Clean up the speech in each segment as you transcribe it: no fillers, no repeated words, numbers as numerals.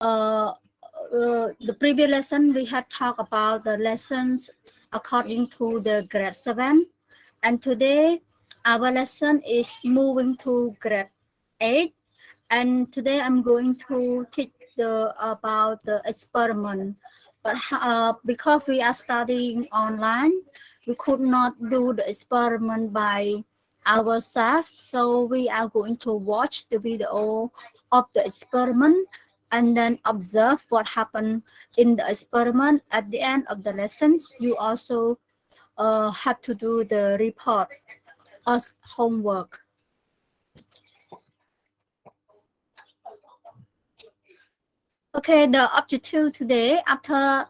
the previous lesson we had talked about the lessons according to the grade 7, and today our lesson is moving to grade 8, and today I'm going to teach about the experiment. But because we are studying online, we could not do the experiment by ourselves, so we are going to watch the video of the experiment and then observe what happened in the experiment. At the end of the lessons, you also have to do the report as homework. Okay, the objective today, after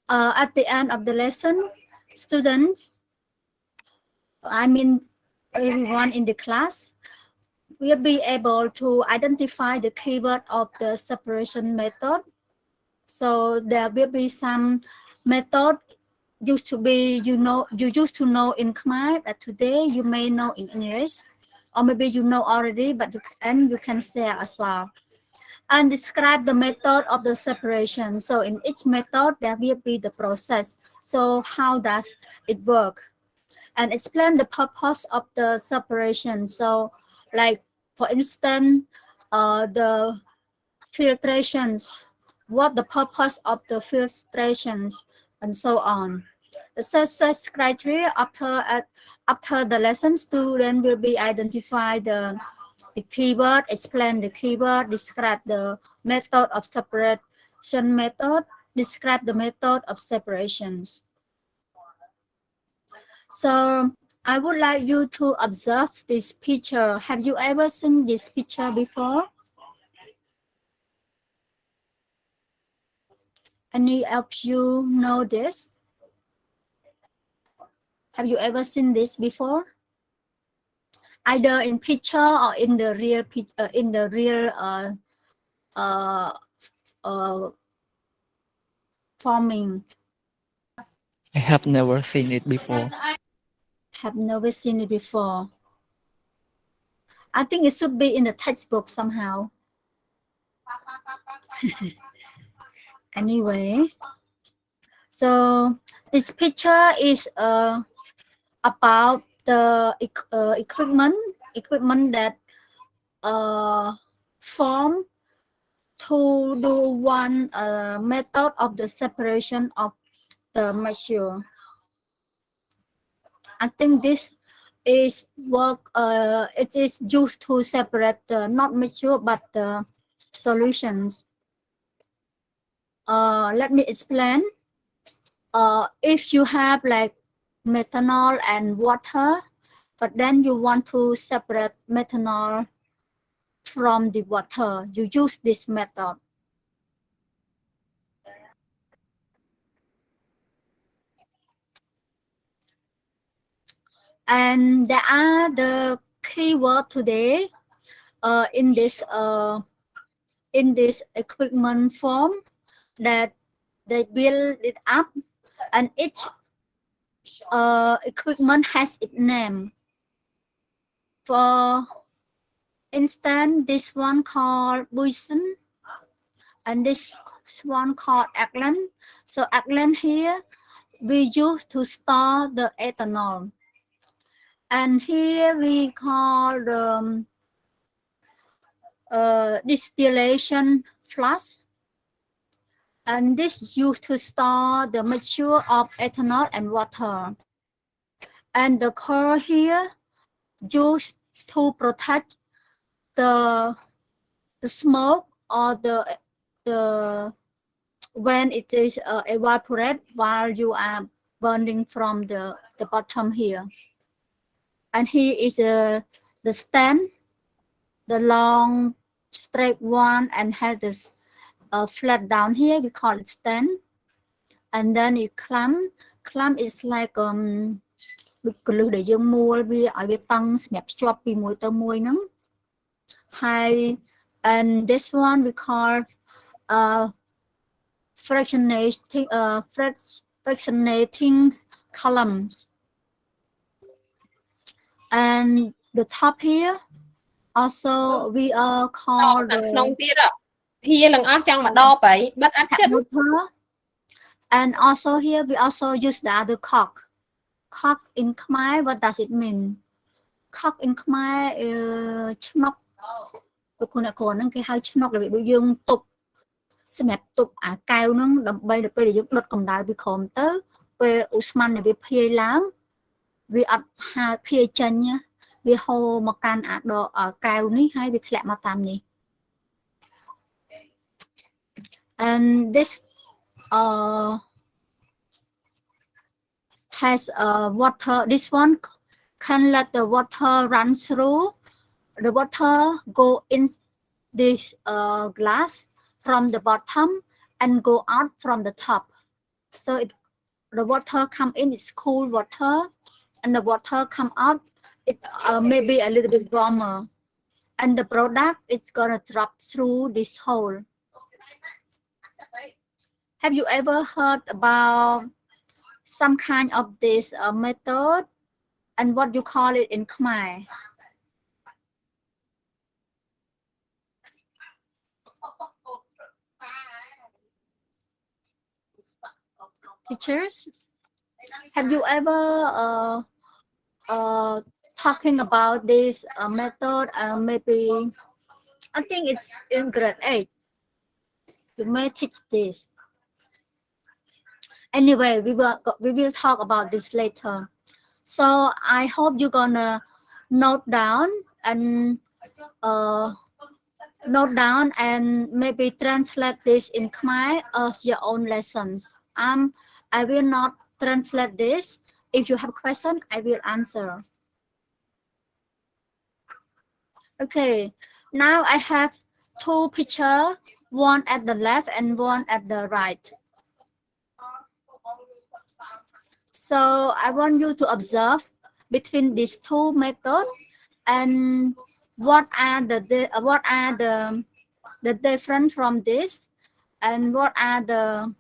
at the end of the lesson, students, I mean everyone in the class, will be able to identify the keyword of the separation method. So there will be some method used to be, you used to know in Khmer, that today you may know in English, or maybe you know already, but you can share as well. And describe the method of the separation. So in each method, there will be the process. So how does it work? And explain the purpose of the separation. So like, for instance, the filtrations, what the purpose of the filtrations, and so on. The success criteria after the lesson, student will be identify the keyword, explain the keyword, describe the method of separation method, describe the method of separations. So I would like you to observe this picture. Have you ever seen this picture before? Any of you know this? Have you ever seen this before? Either in picture or in the real forming. I have never seen it before. Have never seen it before. I think it should be in the textbook somehow. Anyway, so this picture is about the equipment that form to do one method of the separation of the material. I think this is work. It is used to separate the not material but the solutions. Let me explain. If you have like methanol and water, but then you want to separate methanol from the water, you use this method. And there are the keyword today in this equipment form, that they build it up, and each equipment has its name. For instance, this one called Buisen, and this one called Aglan. So Aglan here we use to store the ethanol, and here we call the distillation flask, and this used to store the mixture of ethanol and water. And the core here used to protect the smoke or the when it is evaporate while you are burning from the bottom here. And here is the stand, the long straight one, and has this flat down here, we call it stand. And then you clamp is like ដូចកលឹះដែលយើងមួលវាឲ្យវាតឹងសម្រាប់ភ្ជាប់ពីមួយទៅមួយហ្នឹង ហើយ and this one we call fractionating columns, and the top here also we are called Here lần ớt trong mà đo vậy, bắt áp tap chất. water. And also here we also use the other cock. Cock in Khmer, what does it mean? Cock in Khmer ឆ្នុកលោកគ្រូអ្នកគ្រាន់ហ្នឹងគេហៅឆ្នុករបៀបដូចយើងទប់សម្រាប់ទប់អាកែវហ្នឹងដើម្បីដល់ពេលដែលយើងដុតកម្ដៅពីក្រោមទៅពេលឧស្ម័នវាភាយឡើងវាអត់ហើភាយចេញវាហូរមកកាន់អាដកែវនេះហើយវាធ្លាក់មកតាមនេះ and this has water. This one can let the water run through. The water go in this glass from the bottom and go out from the top. So the water come in is cool water, and the water come out it maybe a little bit warmer, and the product is gonna drop through this hole. Have you ever heard about some kind of this method, and what you call it in Khmer? Teachers, have you ever talking about this method? Maybe I think it's in grade 8. You may teach this. Anyway, we will talk about this later. So I hope you're gonna note down and maybe translate this in Khmer as your own lessons. I will not translate this. If you have question, I will answer. Okay, now I have two pictures, one at the left and one at the right. So I want you to observe between these two methods and what are the difference from this, and what are the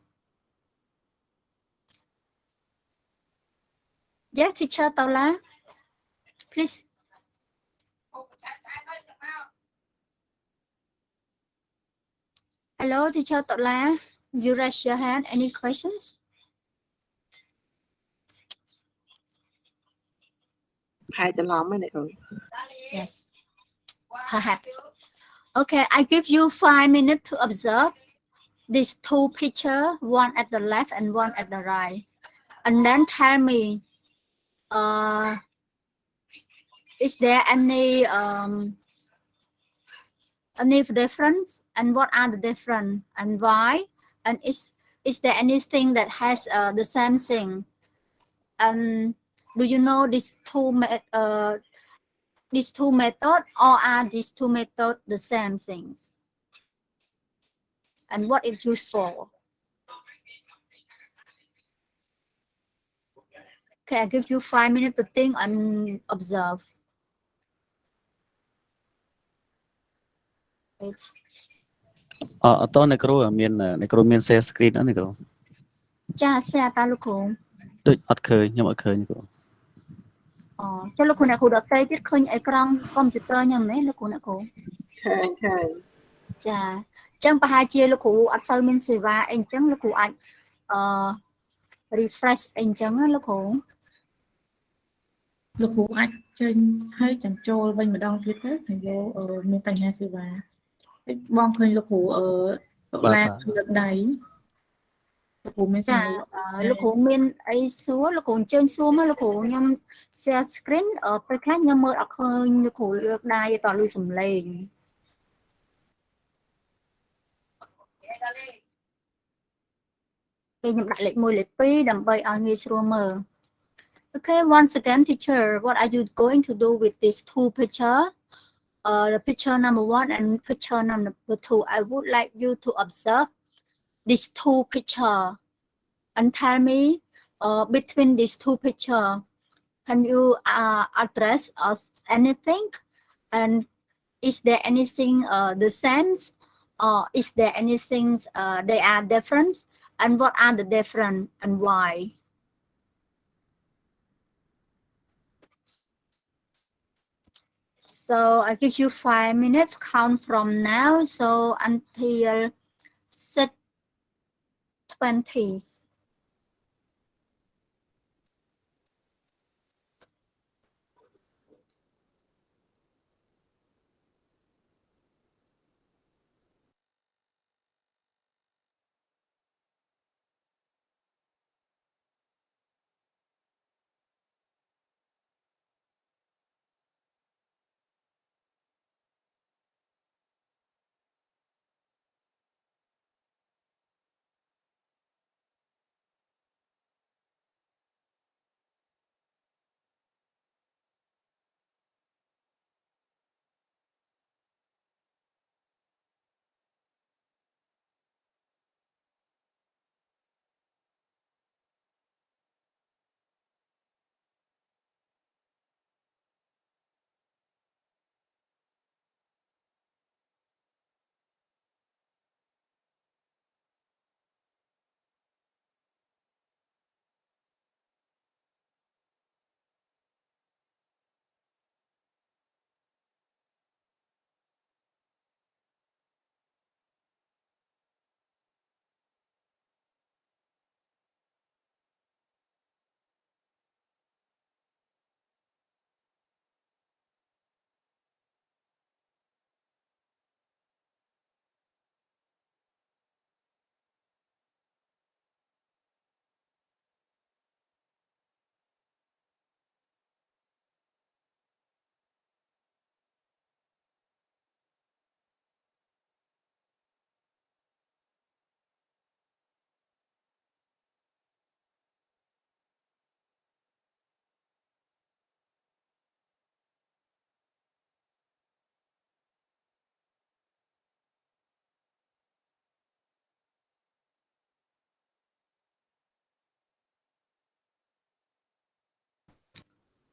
teacher Taula, please. Hello, teacher Taula, you raise your hand. Any questions? Yes, perhaps. Okay, I give you 5 minutes to observe these two pictures, one at the left and one at the right, and then tell me, is there any difference, and what are the difference and why, and is there anything that has the same thing? Do you know these two methods, or are these two methods the same things? And what it's used for? Okay, I give you 5 minutes to think and observe. Wait. អត់តអ្នកគ្រូមាន share screen អត់អ្នកគ្រូ ចា share តាលោកគ្រូ ដូចអត់ឃើញខ្ញុំអត់ឃើញអ្នកគ្រូ ចុះលោកគ្រូអ្នកគ្រូដតេទៀតឃើញអេក្រង់កុំព្យូទ័រខ្ញុំទេលោកគ្រូអ្នកគ្រូឃើញចាអញ្ចឹងប្រហែលជាលោកគ្រូអត់សូវមានសេវាអីអញ្ចឹងលោកគ្រូអាច refresh អីអញ្ចឹងណាលោកគ្រូអាចចេញហើយចាំចូលវិញម្ដងទៀតទៅខ្ញុំយកមានបញ្ហាសេវាបងឃើញលោកគ្រូតុលាលើកដៃលោកគ្រូមានសម្លេងលោកគ្រូមានអីសួរលោកគ្រូអញ្ជើញសួរមកលោកគ្រូខ្ញុំ share screen ពេលខ្លះខ្ញុំមើលអត់ឃើញលោកគ្រូលើកដៃតលឺសំឡេងខ្ញុំដាក់លេខ1លេខ2ដើម្បីឲ្យងាយស្រួលមើល Okay, once again, teacher, what are you going to do with these two pictures? The picture number 1 and picture number 2. I would like you to observe these two pictures and tell me between these two pictures, can you address us anything? And is there anything the same? Or is there anything they are different? And what are the different and why? So I give you 5 minutes count from now, so until 6:20.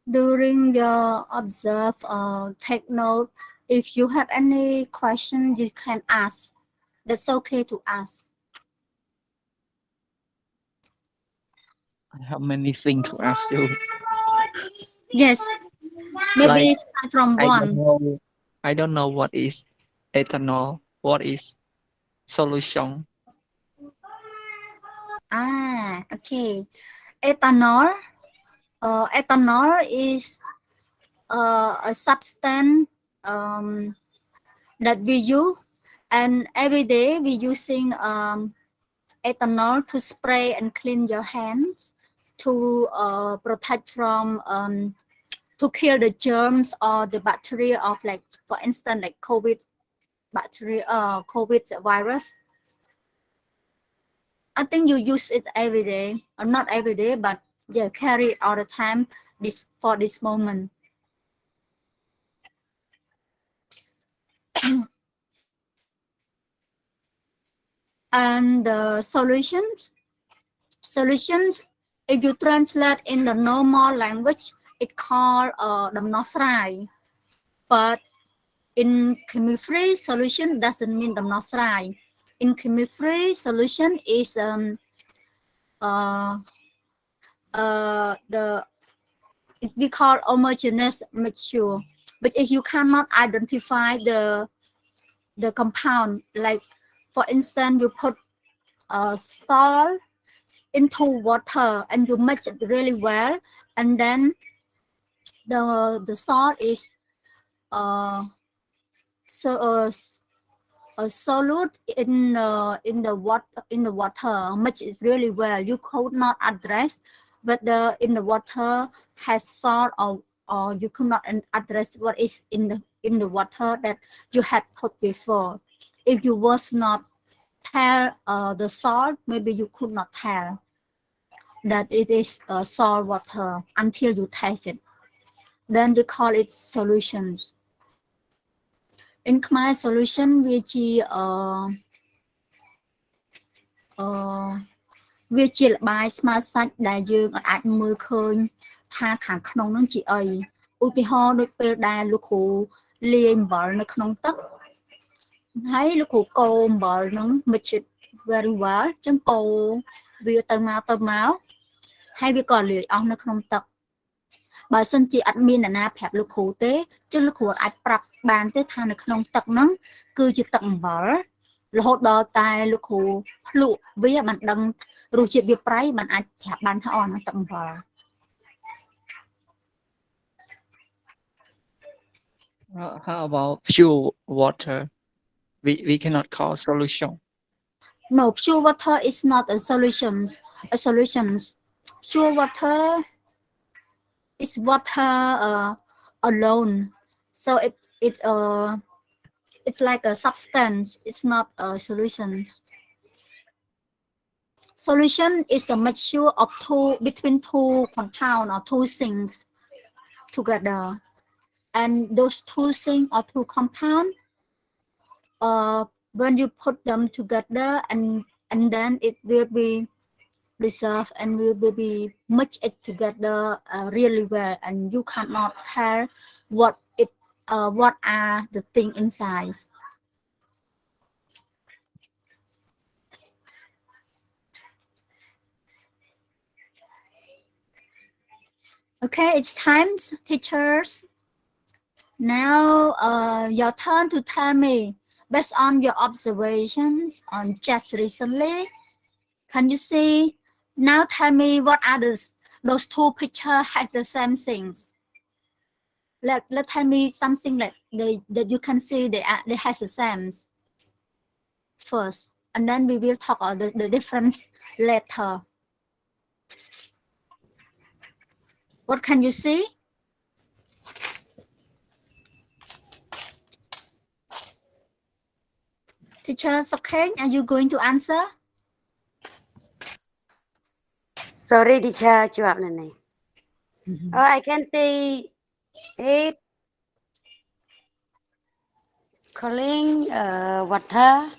During your observe or take note, if you have any question, you can ask. That's okay to ask. I have many things to ask you. Yes, maybe Like, start from I don't one. know. I don't know what is ethanol. What is solution? Okay. Ethanol. Ethanol is a substance that we use, and every day we using ethanol to spray and clean your hands to protect from to kill the germs or the bacteria of, like, for instance, like COVID virus. I think you use it every day, or not every day, but yeah, carry it all the time for this moment. And the solutions, if you translate in the normal language, it calledដំណោះស្រាយ but in chemical solution doesn't mean ដំណោះស្រាយ in chemical solution is the we call homogeneous mixture, but if you cannot identify the compound, like for instance you put salt into water and you mix it really well, and then the salt is so solute in the water, mix it really well. You could not address whether in the water has salt, or you could not address what is in the water that you had put before. If you was not tell the salt, maybe you could not tell that it is salt water until you taste it. Then we call it solutions. In Khmer solution វាជាល្បាយស្មើសាច់ដែលយើងអាចមើលឃើញថាខាងក្នុងនឹងជាអី ឧទាហរណ៍ដូចពេលដែលលោកគ្រូលាយអំបិលនៅក្នុងទឹកហើយលោកគ្រូកូរអំបិលនឹង mix it very well ចឹងកូរវាទៅមកហើយវាក៏លាយអស់នៅក្នុងទឹក បើសិនជាអត់មានអ្នកណាប្រាប់លោកគ្រូទេចឹងលោកគ្រូអាចប្រាប់បានទេថានៅក្នុងទឹកហ្នឹងគឺជាទឹកអំបិលរហូតដល់តែលោកគ្រូភ្លក់វាបានដឹងរសជាតិវាប្រៃបានអាចប្រាប់បានថាអូហ្នឹងទឹកអំបិល How about pure water? We cannot call solution. No, pure water is not a solution. Pure water is water alone. So it's like a substance. It's not a solution. Solution is a mixture of between two compound or two things together. And those two things or two compound, when you put them together and then it will be resolved and will be mixed together really well, and you cannot tell what are the thing inside. Okay, it's time, teachers. Now, your turn to tell me, based on your observations on just recently, can you see? Now tell me what are those two pictures have the same things. Let tell me something that you can see they has the same first, and then we will talk about the difference later. What can you see? Teacher Sokeng, are you going to answer? Sorry, teacher, jawab Nene. Oh, I can see it calling water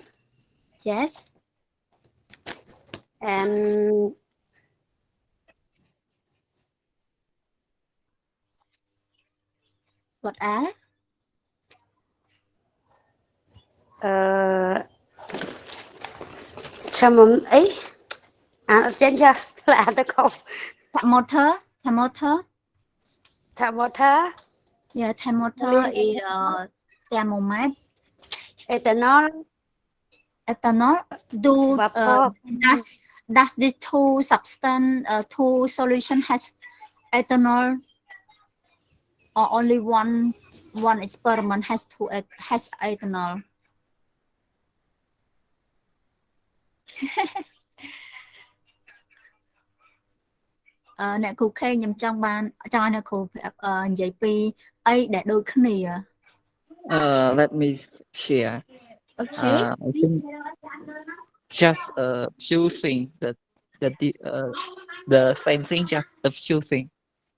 Yes. and What are? Chăm ấy trên chưa là tôi không Thermometer. thermometer Yeah, thermometer is thermometer. ethanol Do vapor does these two substance two solution has ethanol, or only one experiment has ethanol? Nè cô Khê nhầm trong ban cho nè cô dạy pi ấy để đôiគ្នា. Let me share. Okay. I think just choosing the same thing, just of choosing,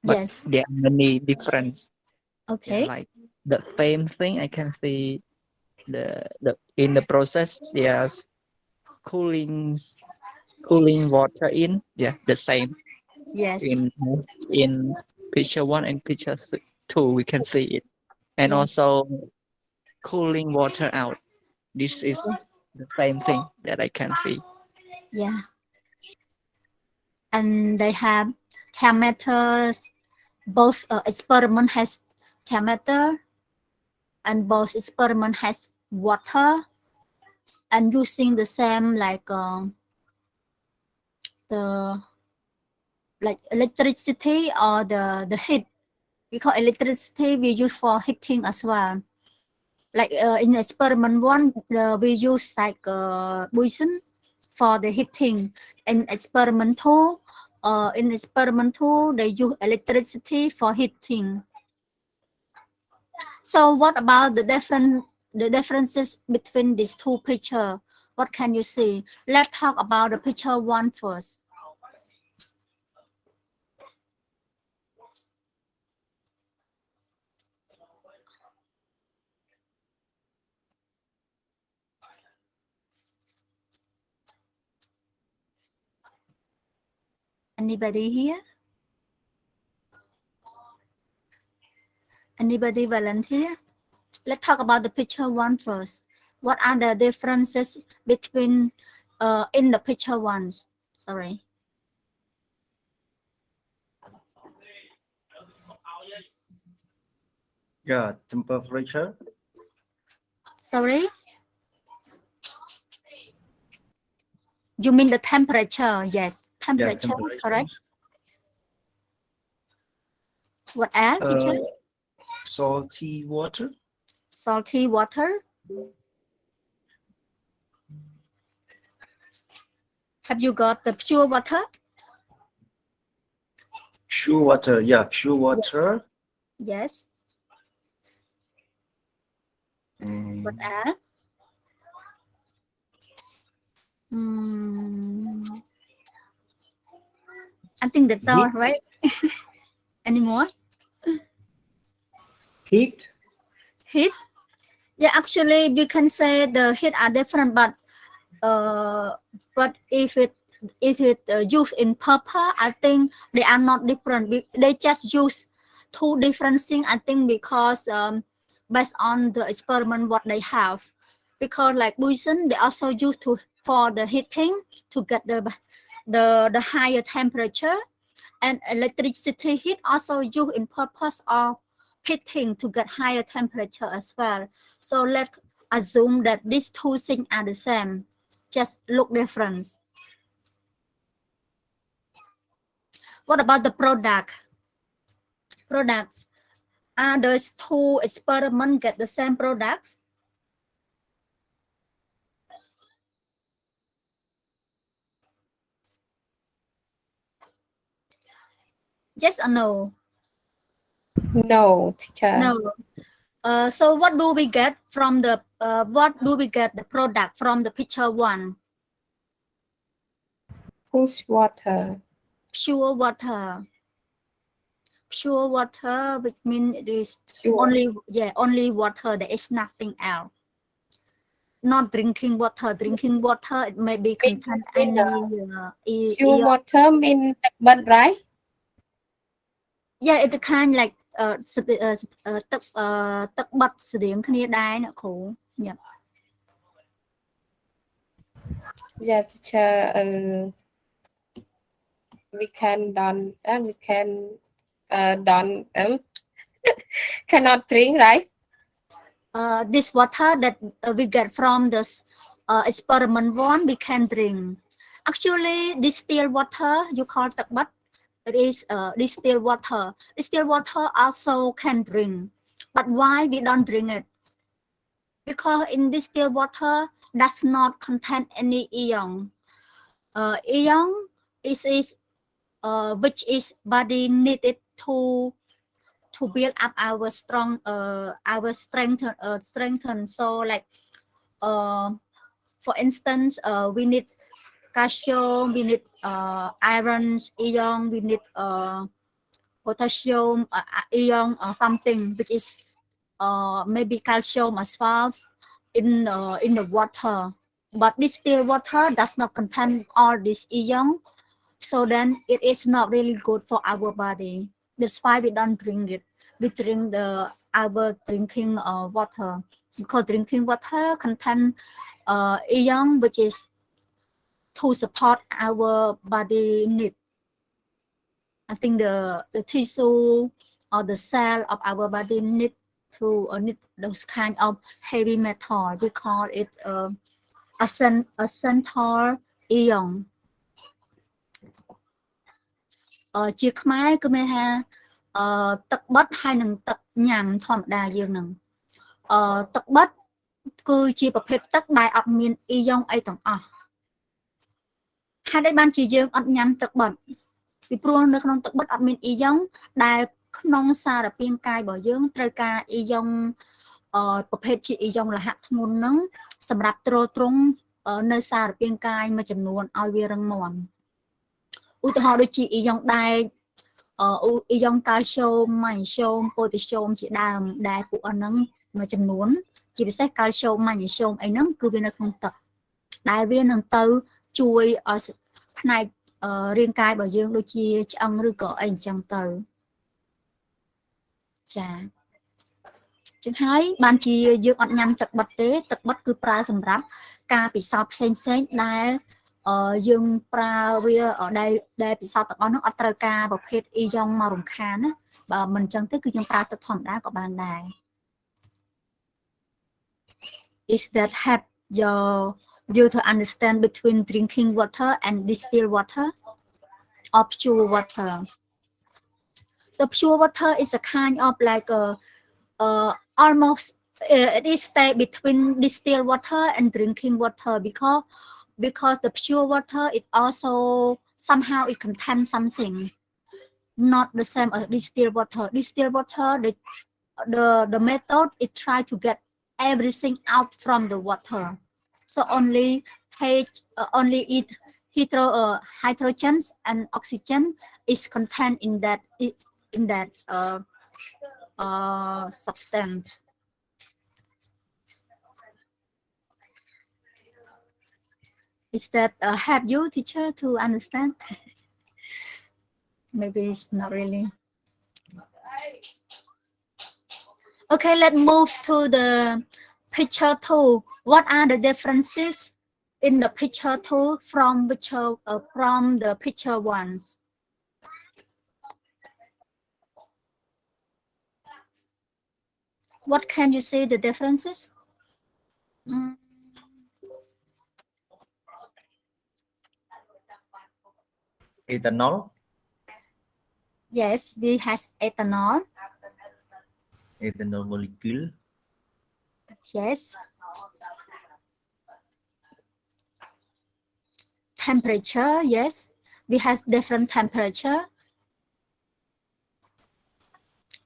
but Yes. there are many difference. Okay. Like the same thing, I can see the in the process there's cooling water in, yeah, the same. Yes. In picture 1 and picture 2 we can see it, and Yes. also cooling water out. This is the same thing that I can see. Yeah. And they have thermometers. Both experiment has thermometer, and both experiment has water, and using the same like electricity or the heat. Because electricity we use for heating as well. Like in experiment 1, we use like Bunsen for the heating. In experiment 2, they use electricity for heating. So what about the differences between these two pictures? What can you see? Let's talk about the picture 1 first. Anybody here? Anybody volunteer? Let's talk about the picture 1 first. What are the differences between in the picture 1? Sorry. Yeah, temperature. Sorry. You mean the temperature? Yes, Yeah, temperature, temperature. correct. What else, teacher? Salty water. Salty water. Have you got the pure water? Pure water. Yeah, pure water. Yes. What And else? Mm, I think that's all, heat. right? Any more? Heat. Heat. Yeah, actually, we can say the heat are different, but if it used in purpose, I think they are not different. They just use two different things. I think because based on the experiment what they have, because like Buisen, they also use for the heating to get the higher temperature, and electricity heat also used in purpose of heating to get higher temperature as well. So let's assume that these two things are the same, just look different. What about the product? Products. Are those two experiments get the same products? Yes or no? No, teacher. No. So what do we get from the the product from the picture one? Whose water? Pure water. Pure water, which means it is Pure. only water. There is nothing else. Not drinking water. Drinking water, it may be contain any Pure water mean but right? yeah, it kind like ទឹកបត់ស្តៀងគ្នាដែរអ្នកគ្រូ Yeah. Yeah, teacher. We can cannot drink, right? This water that we get from this experiment one, we can drink. Actually, distilled water, you call ទឹកបត់ it is distilled water. Distilled water also can drink, but why we don't drink it? Because in distilled water does not contain any ion. Ion is which is body needed to build up our strengthen. So like for instance, we need calcium, we need iron, ion, we need potassium, ion or something which is maybe calcium as well in the water. But distilled water does not contain all this ion, so then it is not really good for our body. That's why we don't drink it. We drink our drinking water, because drinking water contain ion which is to support our body need. I think the tissue or the cell of our body need need those kind of heavy metal. We call it essential ion. ជាខ្មែរគឺមានថាទឹកបត់ហើយនឹងទឹកញ៉ាំធម្មតាយើងនឹងទឹកបត់គឺជាប្រភេទទឹកដែលអត់មានអ៊ីយ៉ុងអីទាំងអស់ហេតុអីបានជាយើងអត់ញ៉ាំទឹកបត់ពីព្រោះនៅក្នុងទឹកបត់អត់មានអ៊ីយ៉ុងដែលក្នុងសារពាង្គកាយរបស់យើងត្រូវការអ៊ីយ៉ុងប្រភេទជាអ៊ីយ៉ុងលោហៈធ្ងន់ហ្នឹងសម្រាប់ទ្រទ្រង់នៅសារពាង្គកាយមួយចំនួនឲ្យវារឹងមាំ ឧទាហរណ៍ដូចជាអ៊ីយ៉ុងដែកអ៊ីយ៉ុងកាល់ស្យូម ម៉ាញ៉េស្យូម ប៉ូតាស្យូម ជាដើមដែលពួកអស់ហ្នឹងមួយចំនួនជាពិសេសកាល់ស្យូម ម៉ាញ៉េស្យូមអីហ្នឹងគឺវានៅក្នុងទឹកដែលវានឹងទៅជួយឲ្យផ្នែករាងកាយរបស់យើងដូចជាឆ្អឹងឬក៏អីអញ្ចឹងទៅចា៎ចឹងហើយបានជាយើងអត់ញ៉ាំទឹកបិទទេទឹកបិទគឺប្រើសម្រាប់ការពិសោធន៍ផ្សេងៗដែល យើងប្រើវាដែលពិសោធន៍ទាំងអស់នោះអត់ត្រូវការប្រភេទ e យ៉ងមករំខានណាបើមិនអញ្ចឹងទេគឺយើងប្រើទឹកធម្មតាក៏បានដែរ Is that help you to understand between drinking water and distilled water or pure water? So pure water is a kind of like almost it is stay between distilled water and drinking water because the pure water it also somehow it contains something not the same as distilled water. Distilled water the method it try to get everything out from the water. So only hydrogen and oxygen is contained in that substance. Is that help you, teacher, to understand? Maybe it's not really. Okay, let's move to the picture 2. What are the differences in the picture 2 from the picture 1? What can you say the differences? Ethanol. Yes, we has ethanol. Ethanol molecule. Yes. Temperature, yes. We have different temperature.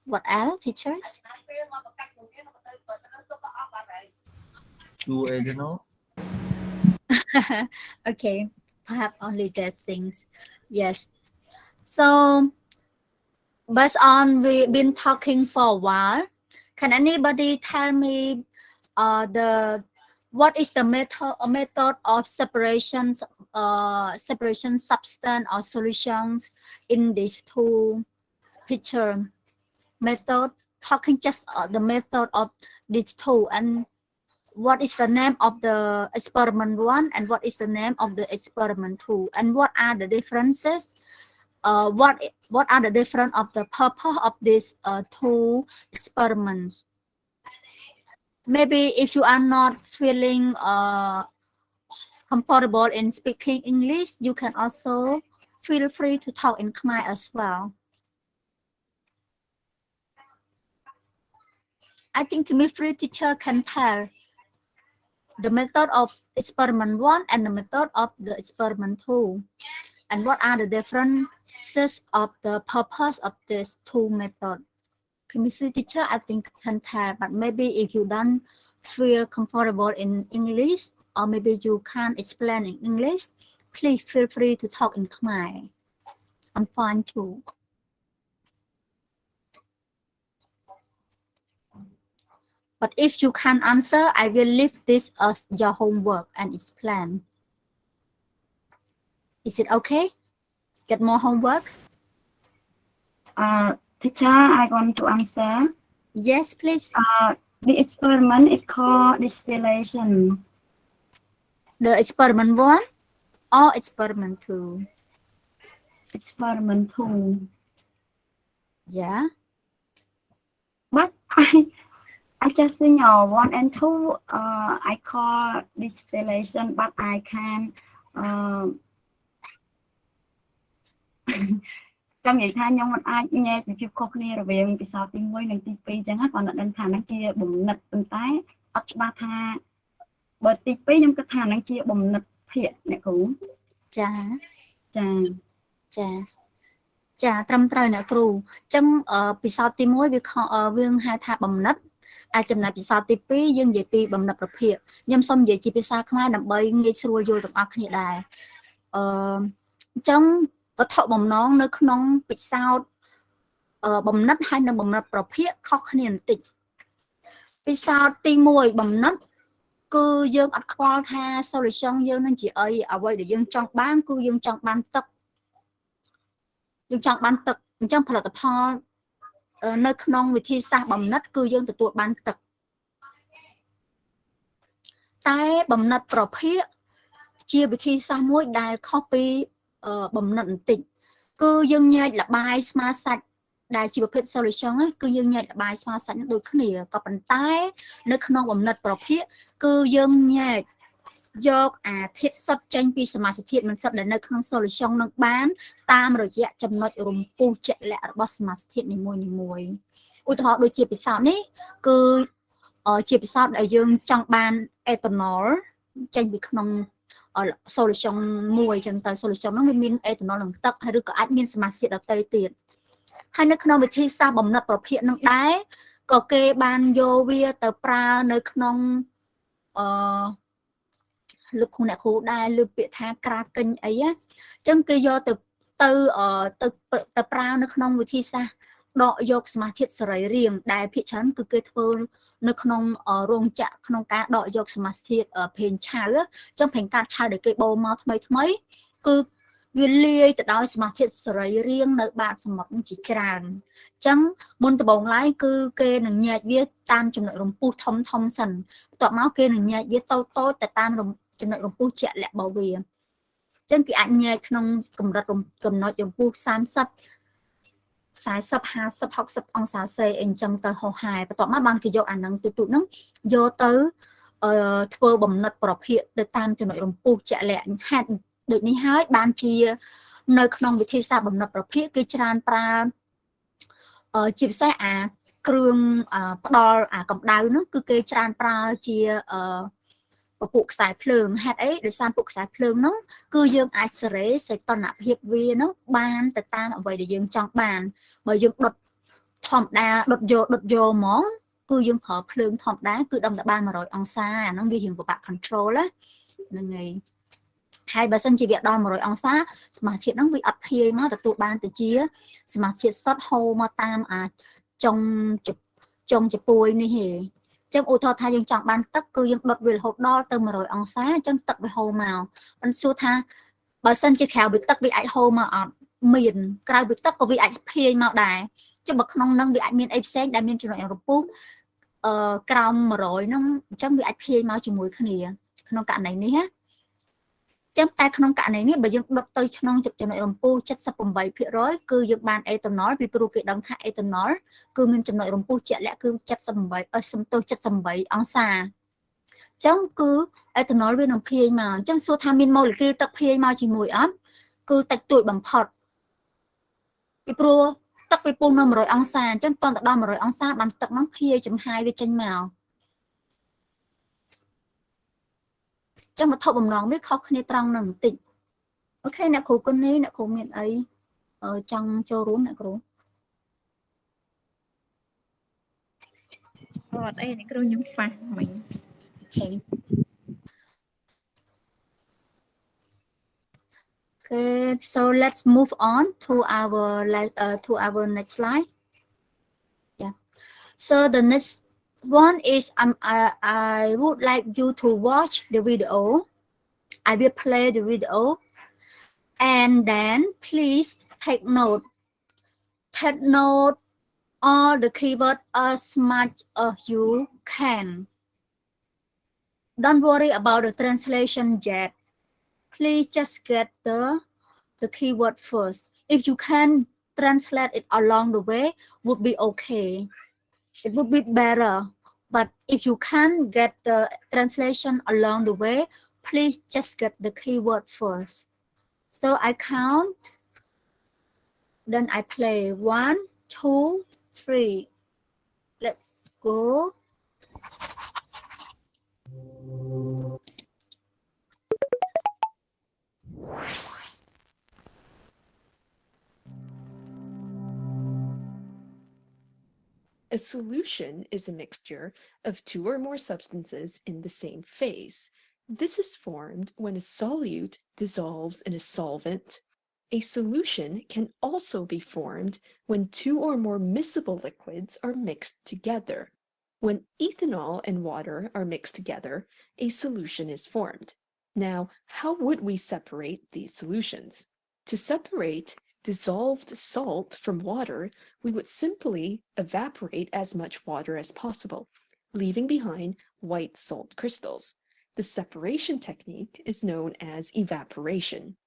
What else, teachers? Pure ethanol. Okay, perhaps only that things. Yes. So, based on we've been talking for a while, can anybody tell me what is the method of separation substance or solutions in these two picture method? Talking just the method of these two, and what is the name of the experiment 1 and what is the name of the experiment 2, and what are the differences? What are the difference of the purpose of these two experiments? Maybe if you are not feeling comfortable in speaking English, you can also feel free to talk in Khmer as well. I think the free teacher can tell the method of experiment 1 and the method of the experiment 2, and what are the differences of the purpose of these two methods. Chemistry teacher, I think can tell, but maybe if you don't feel comfortable in English, or maybe you can't explain in English, please feel free to talk in Khmer. I'm fine too. But if you can't answer, I will leave this as your homework and explain. Is it okay? Get more homework? Teacher, I want to answer. Yes, please. The experiment is called distillation. The experiment 1 or experiment 2? Experiment 2. Yeah. But I just know 1 and 2. I call distillation, but I can. ចាំនិយាយថាខ្ញុំមិនអាចញ៉ែពីភាពខុសគ្នារវាងពិសោធន៍ទី1និងទី2អញ្ចឹងគាត់នឹងដឹងថាហ្នឹងជាបំណិតប៉ុន្តែអត់ច្បាស់ថាបើទី2ខ្ញុំគិតថាហ្នឹងជាបំណិតភាគអ្នកគ្រូចាចាត្រឹមត្រូវអ្នកគ្រូអញ្ចឹងពិសោធន៍ទី1វាហៅថាបំណិតអាចចំណែកពិសោធន៍ទី2យើងនិយាយពីបំណិតប្រភេទខ្ញុំសូមនិយាយជាភាសាខ្មែរដើម្បីងាយស្រួលយល់ទាំងអស់គ្នាដែរអញ្ចឹងវត្ថុបំណងនៅក្នុងពិសោធន៍បំណិតហើយនិងបំណិតប្រភេទខុសគ្នាបន្តិចពិសោធន៍ទី1បំណិតគឺយើងអត់ខ្វល់ថា solution យើងនឹងជាអីអ្វីដែលយើងចង់បានគឺយើងចង់បានទឹកអញ្ចឹងផលិតផលនៅក្នុងវិធីសាស្ត្របំណិតគឺយើងទទួលបានទឹកតែបំណិតប្រភេទ ជាវិធីសាស្ត្រមួយដែលខុសពីបំណិតបន្តិចគឺយើងញែកលបាយស្មើសាច់ដែលជាប្រភេទ solution គឺយើងញែកលបាយស្មើសាច់ដូចគ្នាក៏ប៉ុន្តែនៅក្នុងបំណិតប្រភេទគឺយើងញែកយកអាធាតុសុទ្ធចេញពីសមាសធាតុមិនសុទ្ធដែលនៅក្នុង solution នឹងបានតាមរយៈចំណុចរំពុះជាក់លាក់របស់សមាសធាតុនីមួយៗឧទាហរណ៍ដូចជាពិសោធន៍នេះគឺជាពិសោធន៍ដែលយើងចង់បាន ethanol ចេញពីក្នុង solution មួយចឹងទៅ solution នោះវាមាន ethanol និងទឹកឬក៏អាចមានសមាសធាតុដទៃទៀតហើយនៅក្នុងវិធីសាស្ត្របំណិតប្រភេទនឹងដែរក៏គេបានយកវាទៅប្រើនៅក្នុងលោកគ្រូអ្នកគ្រូដែរលើកពាក្យថាក្រាកិញអីអញ្ចឹងគេយកទៅប្រើនៅក្នុងវិធីសាស្ត្រដកយកសមាសធាតុសរីរាង្គដែលភាគច្រើនគឺគេធ្វើនៅក្នុងរោងចក្រក្នុងការដកយកសមាសធាតុប្រេងឆៅអញ្ចឹងប្រេងកាតឆៅដែលគេបូមមកថ្មីគឺវាលាយទៅដោយសមាសធាតុសរីរាង្គនៅបាតសមុទ្រជាច្រើនអញ្ចឹងមុនដំបូងឡើយគឺគេនឹងញែកវាតាមចំណុចរំពុះធំសិនបន្ទាប់មកគេនឹងញែកវាតូចទៅតាមចំណុចរំពុះជាក់លាក់របស់វាអញ្ចឹងគេអាចញែកក្នុងកម្រិតចំណុចរំពុះ30 40 50 60 អង្សាសេអីចឹងទៅហោះហើរបន្ទាប់មកបានគេយកអាហ្នឹងទូហ្នឹងយកទៅធ្វើបំណិតប្រភេទទៅតាមចំណុចរំពុះជាក់លាក់ហេតុដូចនេះហើយបានជានៅក្នុងវិធីសាស្ត្របំណិតប្រភេទគេច្រើនប្រើជាពិសេសអាគ្រឿងផ្ដល់អាកម្ដៅហ្នឹងគឺគេច្រើនប្រើជាពពុះខ្សែភ្លើងហេតុអីដោយសារពពុះខ្សែភ្លើងហ្នឹងគឺយើងអាចសេរីសេតនភាពវាហ្នឹងបានទៅតាមអ្វីដែលយើងចង់បានបើយើងដុតធម្មតាដុតយកហ្មងគឺយើងប្រើភ្លើងធម្មតាគឺដំតែបាន100អង្សាអាហ្នឹងវារៀងពិបាក control ហ្នឹងហើយហើយបើសិនជាវាដល់100អង្សាសមាសធាតុហ្នឹងវាអត់ភាយមកទទួលបានទៅជាសមាសធាតុសុទ្ធហូរមកតាមអាចចុងជពួយនេះហេចឹងឧទាហរណ៍ថាយើងចង់បានទឹកគឺយើងដុតវារហូតដល់ទៅ100អង្សាអញ្ចឹងទឹកវាហូរមកមិនសួរថាបើសិនជាក្រៅពីទឹកវាអាចហូរមកអត់មានក្រៅពីទឹកក៏វាអាចភាយមកដែរចុះបើក្នុងហ្នឹងវាអាចមានអីផ្សេងដែលមានចំណុចរំពុះក្រោម100ហ្នឹងអញ្ចឹងវាអាចភាយមកជាមួយគ្នាក្នុងករណីនេះណាចឹងតែក្នុងករណីនេះបើយើងដុតទៅក្នុងចំណុចរំពុះ 78% គឺយើងបាន ethanol ពីព្រោះគេដឹងថា ethanol គឺមានចំណុចរំពុះជាក់លាក់គឺ78អង្សាចឹងគឺ ethanol វានឹងភាយមកអញ្ចឹងសួរថាមានម៉ូលេគុលទឹកភាយមកជាមួយអត់គឺតិចតួចបំផុតពីព្រោះទឹកវាពុះនៅ100អង្សាអញ្ចឹងតទៅដល់100អង្សាបានទឹកហ្នឹងភាយចំហាយវាចេញមកចឹងវត្ថុបំណងវាខុសគ្នាត្រង់នឹងបន្តិចអូខេអ្នកគ្រូគុណនេះអ្នកគ្រូមានអីចង់ចូលរួមអ្នកគ្រូអត់អីអ្នកគ្រូខ្ញុំខ្វះមិញ Okay, so let's move on to our next slide. Yeah. So the next one is I would like you to watch the video. I will play the video and then please take note. Take note all the keywords as much as you can. Don't worry about the translation yet. Please just get the keyword first. If you can translate it along the way, would be okay. It would be better. But if you can't get the translation along the way, please just get the keyword first. So I count, then I play 1, 2, 3. Let's go. A solution is a mixture of two or more substances in the same phase. This is formed when a solute dissolves in a solvent. A solution can also be formed when two or more miscible liquids are mixed together. When ethanol and water are mixed together, a solution is formed. Now, how would we separate these solutions? To separate dissolved salt from water, we would simply evaporate as much water as possible, leaving behind white salt crystals. The separation technique is known as evaporation.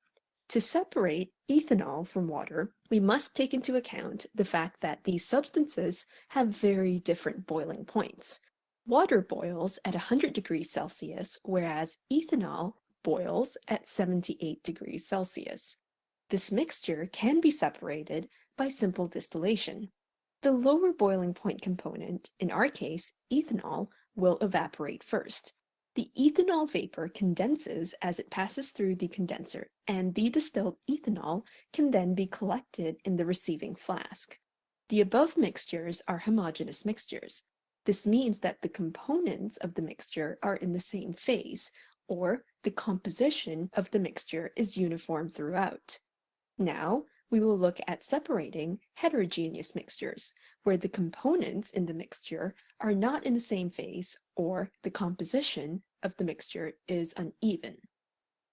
To separate ethanol from water, we must take into account the fact that these substances have very different boiling points. Water boils at 100 degrees Celsius, whereas ethanol boils at 78 degrees Celsius. This mixture can be separated by simple distillation. The lower boiling point component, in our case, ethanol, will evaporate first. The ethanol vapor condenses as it passes through the condenser, and the distilled ethanol can then be collected in the receiving flask. The above mixtures are homogeneous mixtures. This means that the components of the mixture are in the same phase, or the composition of the mixture is uniform throughout. Now, we will look at separating heterogeneous mixtures, where the components in the mixture are not in the same phase, or the composition of the mixture is uneven.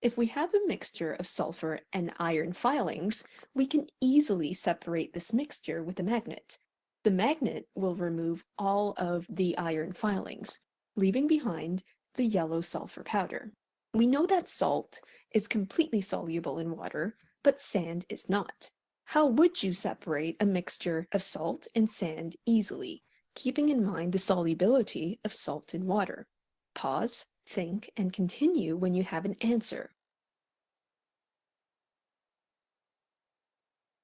If we have a mixture of sulfur and iron filings, we can easily separate this mixture with a magnet. The magnet will remove all of the iron filings, leaving behind the yellow sulfur powder. We know that salt is completely soluble in water, but sand is not. How would you separate a mixture of salt and sand easily, keeping in mind the solubility of salt in water? Pause, think, and continue when you have an answer.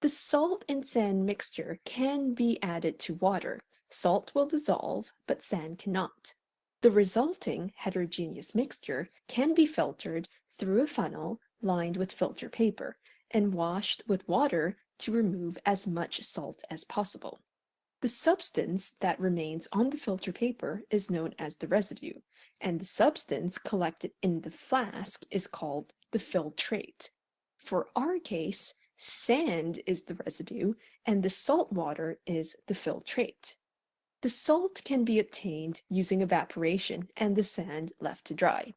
The salt and sand mixture can be added to water. Salt will dissolve, but sand cannot. The resulting heterogeneous mixture can be filtered through a funnel lined with filter paper and washed with water to remove as much salt as possible. The substance that remains on the filter paper is known as the residue, and the substance collected in the flask is called the filtrate. For our case, sand is the residue, and the salt water is the filtrate. The salt can be obtained using evaporation and the sand left to dry.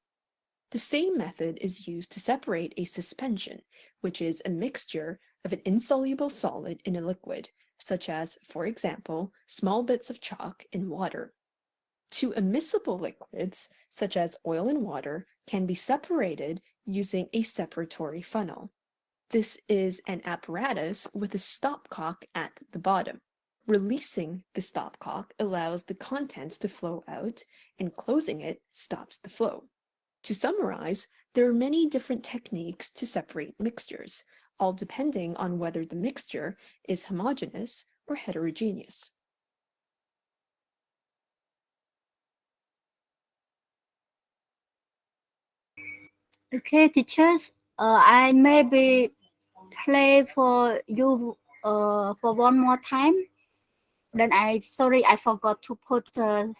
The same method is used to separate a suspension, which is a mixture of an insoluble solid in a liquid, such as, for example, small bits of chalk in water. Two immiscible liquids, such as oil and water, can be separated using a separatory funnel. This is an apparatus with a stopcock at the bottom. Releasing the stopcock allows the contents to flow out, and closing it stops the flow. To summarize, there are many different techniques to separate mixtures, all depending on whether the mixture is homogeneous or heterogeneous. Okay, teachers, I maybe play for you for one more time. Then I forgot to put the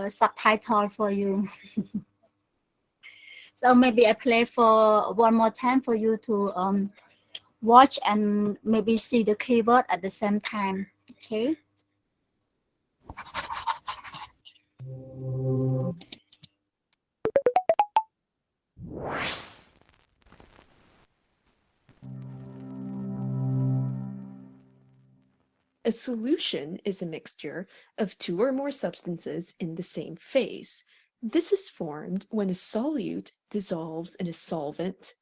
subtitle for you. So maybe I play for one more time for you to watch and maybe see the keyboard at the same time. Okay. A solution is a mixture of two or more substances in the same phase. This is formed when a solute dissolves in a solvent.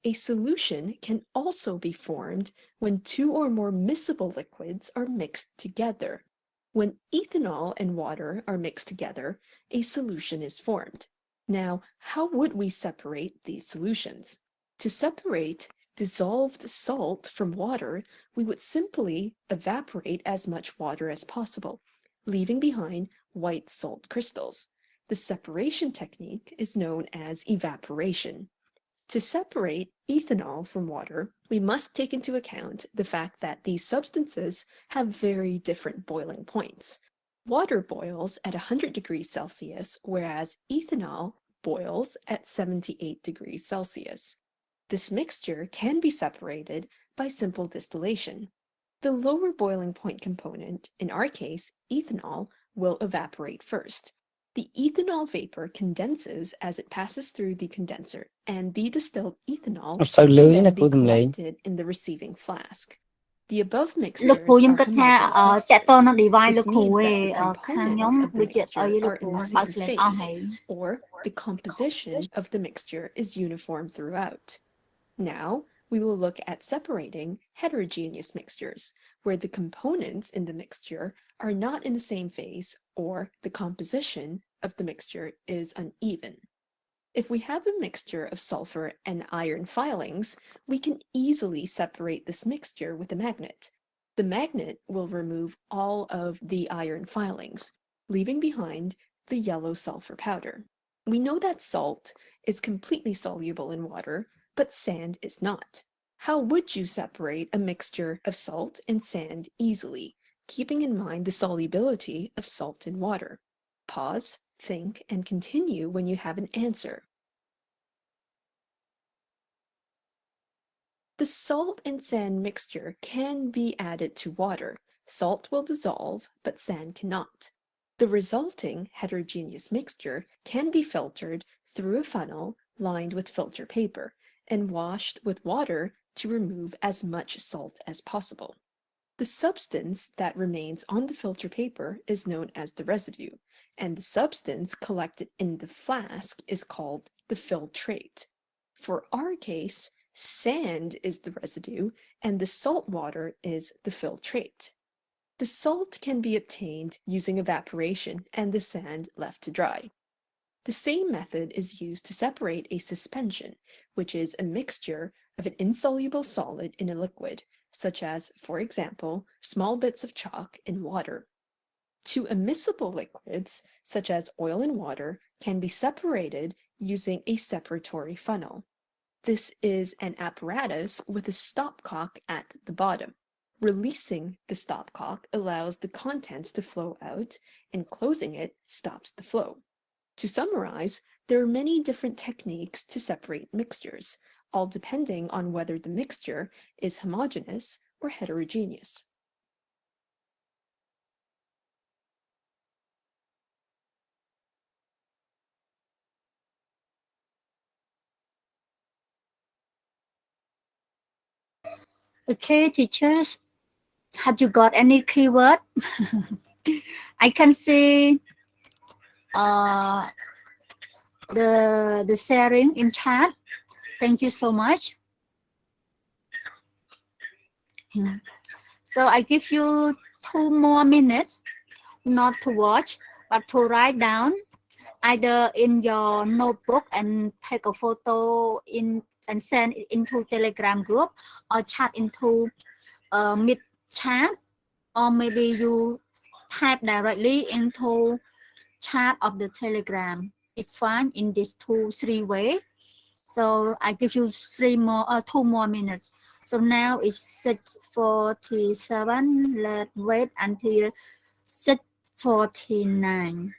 A solution can also be formed when two or more miscible liquids are mixed together. When ethanol and water are mixed together, a solution is formed. Now, how would we separate these solutions? To separate dissolved salt from water, we would simply evaporate as much water as possible, leaving behind white salt crystals. The separation technique is known as evaporation. To separate ethanol from water, we must take into account the fact that these substances have very different boiling points. Water boils at 100 degrees Celsius, whereas ethanol boils at 78 degrees Celsius. This mixture can be separated by simple distillation. The lower boiling point component, in our case, ethanol, will evaporate first. The ethanol vapor condenses as it passes through the condenser, and the distilled ethanol can then be collected in the receiving flask. The above លោក mixtures គ្រូខ្ញុំ are គិតថា homogeneous តកតង mixtures. នឹង device This លោកគ្រូ means ឯ that the ខាងខ្ញុំ components of the ដូចជាអី mixture លោក are គ្រូ in the បើក same slide អស់ហើយ phase, or the composition of the mixture is uniform throughout. Now, we will look at separating heterogeneous mixtures, where the components in the mixture are not in the same phase, or the composition of the mixture is uneven. If we have a mixture of sulfur and iron filings, we can easily separate this mixture with a magnet. The magnet will remove all of the iron filings, leaving behind the yellow sulfur powder. We know that salt is completely soluble in water, but sand is not. How would you separate a mixture of salt and sand easily, keeping in mind the solubility of salt in water? Pause, think, and continue when you have an answer. The salt and sand mixture can be added to water. Salt will dissolve, but sand cannot. The resulting heterogeneous mixture can be filtered through a funnel lined with filter paper and washed with water to remove as much salt as possible. The substance that remains on the filter paper is known as the residue, and the substance collected in the flask is called the filtrate. For our case, sand is the residue and the salt water is the filtrate. The salt can be obtained using evaporation and the sand left to dry. The same method is used to separate a suspension, which is a mixture of an insoluble solid in a liquid, such as, for example, small bits of chalk in water. Two immiscible liquids, such as oil and water, can be separated using a separatory funnel. This is an apparatus with a stopcock at the bottom. Releasing the stopcock allows the contents to flow out, and closing it stops the flow. To summarize, there are many different techniques to separate mixtures, all depending on whether the mixture is homogeneous or heterogeneous. Okay, teachers, have you got any keyword? I can see the sharing in chat. Thank you so much. So I give you 2 more minutes, not to watch, but to write down either in your notebook and take a photo in and send it into Telegram group, or chat into Meet chat, or maybe you type directly into chat of the Telegram. It's fine in these 2-3 ways. So I give you 2 more minutes. So now it's 6:47. Let's wait until 6:49.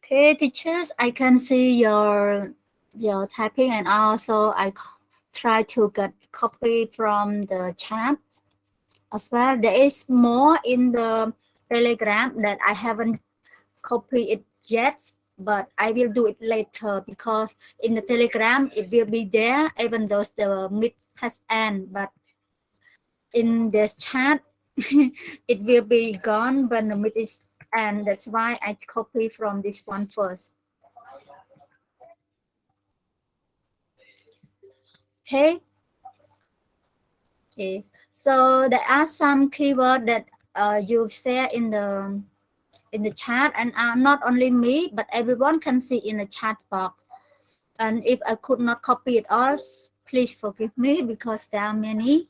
Okay, teachers, I can see your typing, and also try to get copy from the chat as well. There is more in the Telegram that I haven't copied it yet, but I will do it later because in the Telegram it will be there even though the meet has ended, but in this chat it will be gone when the meet is and that's why I copy from this one first. Okay. Okay. So there are some keywords that you've shared in the chat, and not only me, but everyone can see in the chat box. And if I could not copy it all, please forgive me because there are many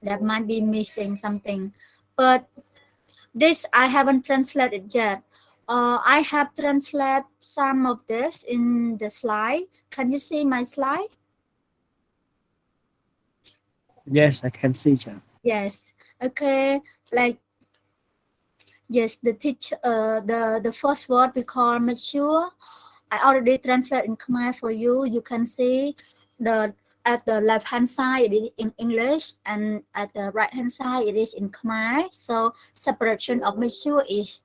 that might be missing something. But this I haven't translated yet. I have translated some of this in the slide. Can you see my slide? Yes, I can see that. Yes. Okay. Like yes, the teacher. The first word we call mature. I already translate in Khmer for you. You can see at the left hand side it is in English, and at the right hand side it is in Khmer. So separation of mature is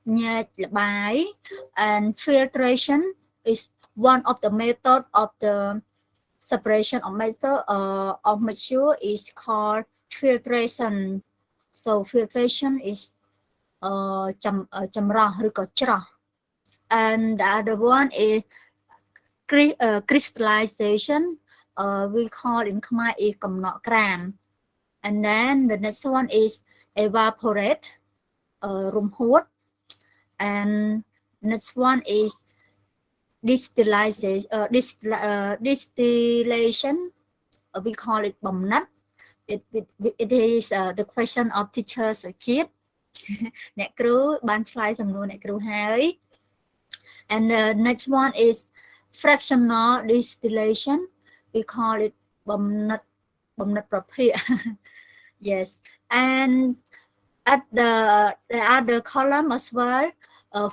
nhét labai, and filtration is one of the method of the separation of mature is called filtration. So filtration is chăm ròឬក៏ច្រោះ and the other one is crystallization. We call in Khmer is កំណក់ក្រាន and then the next one is evaporate រំហួត and next one is distillation. We call it បំណិត it is the question of teacher សុជាតិ អ្នកគ្រូបានឆ្លើយសំណួរអ្នកគ្រូហើយ and the next one is fractional distillation. We call it បំណិតប្រភេទ yes, and at the other column as well,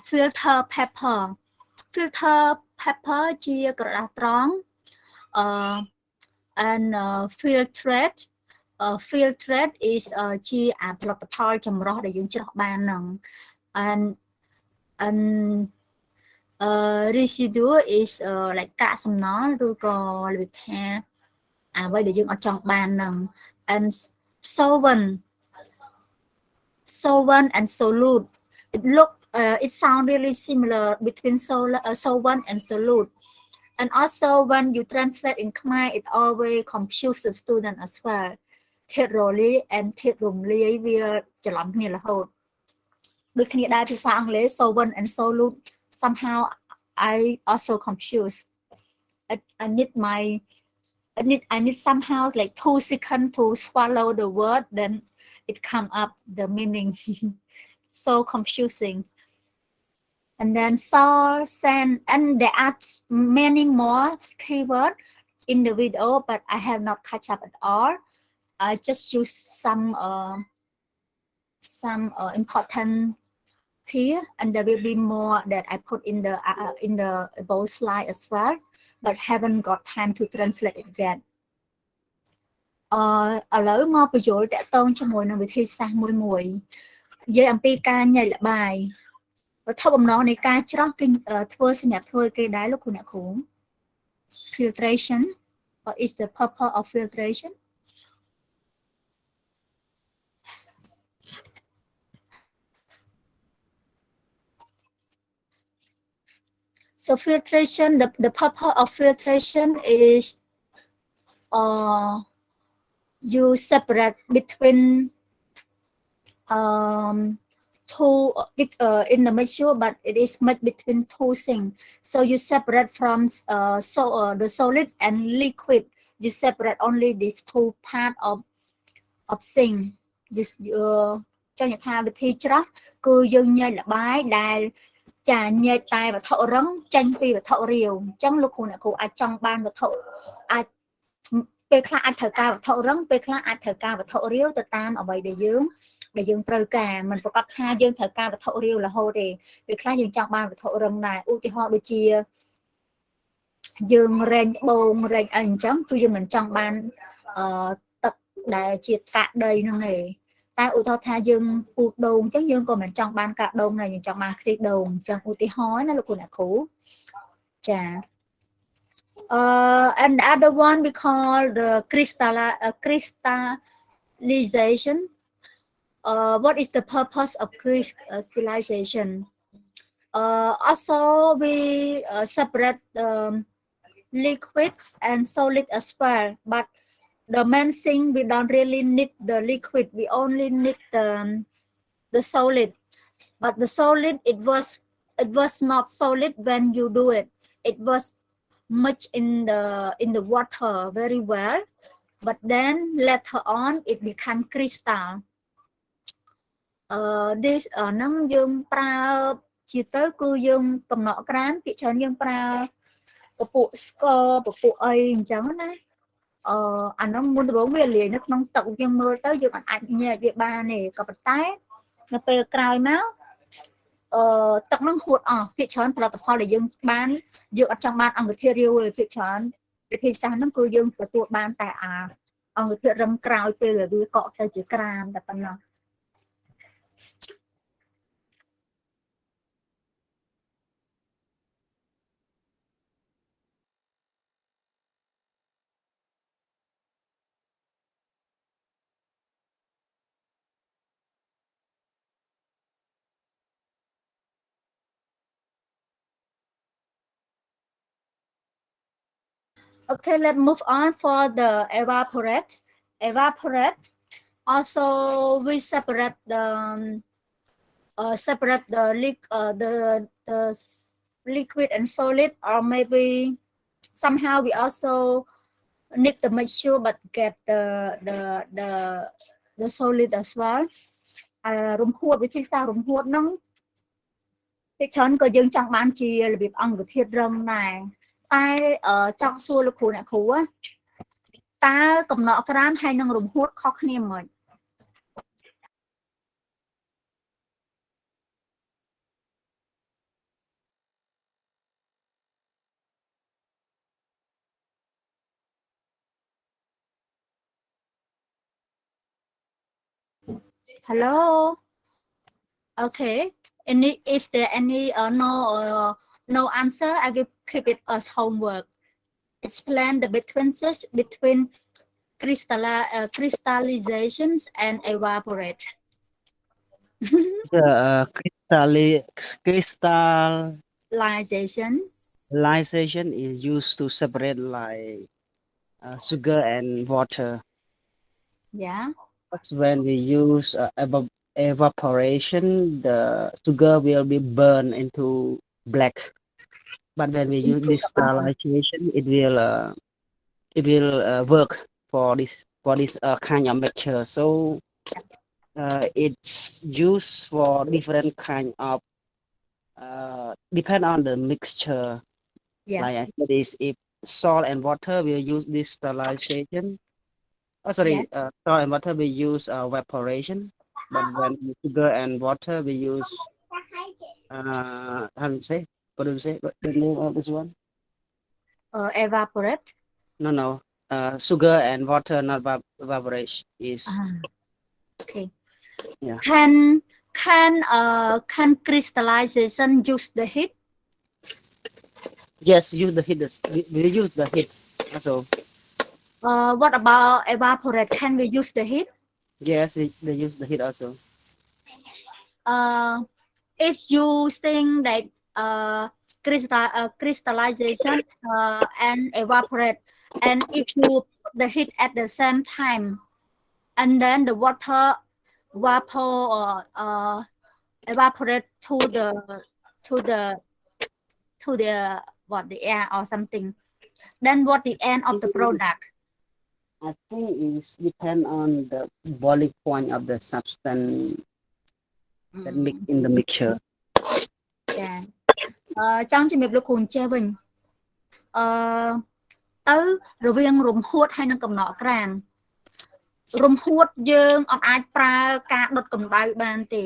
filter paper ជាក្រដាសត្រង់ and filtrate is ជាផលិតផលចម្រោះដែលយើងច្រោះបានហ្នឹង and residue is like កាកសំណល់ឬក៏របៀបថាអ្វីដែលយើងអត់ចង់បានហ្នឹង and solvent and solute. It sounds really similar between solvent and solute. And also when you translate in Khmer, it always confuses the student as well. ធាតុរលាយ and ធាតុរំលាយវាច្រឡំគ្នារហូត ដូចគ្នាដែរភាសាអង់គ្លេស solvent and solute somehow I also confused. I need somehow like 2 seconds to swallow the word, then it come up the meaning. So confusing. And then salt, sand, and there are many more keywords in the video, but I have not catch up at all. I just use some important here, and there will be more that I put in the above slide as well, but haven't got time to translate it yet. ឥឡូវមកបញ្យល់តាក់ទងជាមួយនឹងវិធីសាស្ត្រមួយនិយាយអំពីការញែកល្បាយវត្ថុបំណងនៃការច្រោះគឺធ្វើសម្រាប់ធ្វើគេដែរលោកគ្រូអ្នកគ្រូ filtration. What is the purpose of filtration? So filtration, the purpose of filtration is you separate between two in the mixture, but it is made between two things. So you separate from the solid and liquid. You separate only these two part of thing. Cho những thangវិធីច្រោះគឺយើងញែកល្បាយដែលចាញែកតែវត្ថុរឹងចេញពីវត្ថុរាវអញ្ចឹងលោកគ្រូអ្នកគ្រូអាចចង់បានវត្ថុអាចពេលខ្លះអាចត្រូវការវត្ថុរឹងពេលខ្លះអាចត្រូវការវត្ថុរាវទៅតាមអ្វីដែលយើង ដែលយើងត្រូវការមិនប្រកាសថាយើងត្រូវការវត្ថុរាវរហូតទេវាខ្លះយើងចង់បានវត្ថុរឹងដែរឧទាហរណ៍ដូចជាយើងរែងត្បូងរែងអីអញ្ចឹងគឺយើងមិនចង់បានទឹកដែលជាកាកដីហ្នឹងទេតែឧទាហរណ៍ថាយើងពូតដូងអញ្ចឹងយើងក៏មិនចង់បានកាកដូងដែរយើងចង់បានខ្ទិះដូងអញ្ចឹងឧទាហរណ៍ណាលោកអ្នកគ្រូចា and the other one we call the crystallization. What is the purpose of crystallization? Also we separate liquids and solid as well, but the main thing we don't really need the liquid, we only need the solid. But the solid it was not solid when you do it. It was much in the water very well, but then later on it become crystal. This ហ្នឹងយើងប្រើជាទៅគឺយើងកំណក់ក្រាមពីច្រើនយើងប្រើពពួកស្ករពពួកអីអញ្ចឹងណាអាហ្នឹងមុនដំបូងវាលាយនៅក្នុងទឹកយើងមើលទៅយើងអាចញែកវាបានទេក៏ប៉ុន្តែនៅពេលក្រោយមកទឹកហ្នឹងហួតអស់ពីច្រើនផលិតផលដែលយើងបានយើងអត់ចង់បានអង្គធាតុរាវទេពីច្រើនវិធីសាស្ត្រហ្នឹងគឺយើងទទួលបានតែអង្គធាតុរឹងក្រោយពេលវាកកទៅជាក្រាមតែប៉ុណ្ណោះ Okay, let's move on for the evaporate. Evaporate. Also, we separate the liquid and solid, or maybe somehow we also need to make sure but get the solid as well. រំហួតវិធីសាស្ត្ររំហួតហ្នឹងពីច្រើនក៏យើងចង់បានជារបៀបអង្គធាតុរឹងដែរតែចង់សួរលោកគ្រូអ្នកគ្រូតើកំណក់ក្រាមហើយនឹងរំហួតខុសគ្នាមិន Hello. Okay. If there any no answer, I will keep it as homework. Explain the differences between crystallizations and evaporate. Crystallization is used to separate like sugar and water. Yeah. But when we use evaporation, the sugar will be burned into black. But when we use crystallization, it will work for this kind of mixture. So it's used for different kind of depend on the mixture. Yeah. Like I said, if salt and water will use this crystallization. Oh, sorry, Yes. salt and water we use evaporation, but when sugar and water we use how do you say? What do you say? What the name of this one? Evaporate. No. Sugar and water, not evaporation. Is Okay. Yeah. Can crystallization use the heat? Yes, use the heat. We use the heat also. What about evaporate? Can we use the heat? Yes, they use the heat also. If you think that crystallization and evaporate, and if you put the heat at the same time, and then the water vapor evaporate to the air or something, then what the end of the product? I think it depend on the boiling point of the substance that mix in the mixture. Yeah. ចង់ជំរាបលោកគ្រូអញ្ចេះវិញទៅរវាងរំហួតហើយនឹងកំណក់ក្រាម រំហួតយើងអត់អាចប្រើការដុតកម្ដៅបានទេ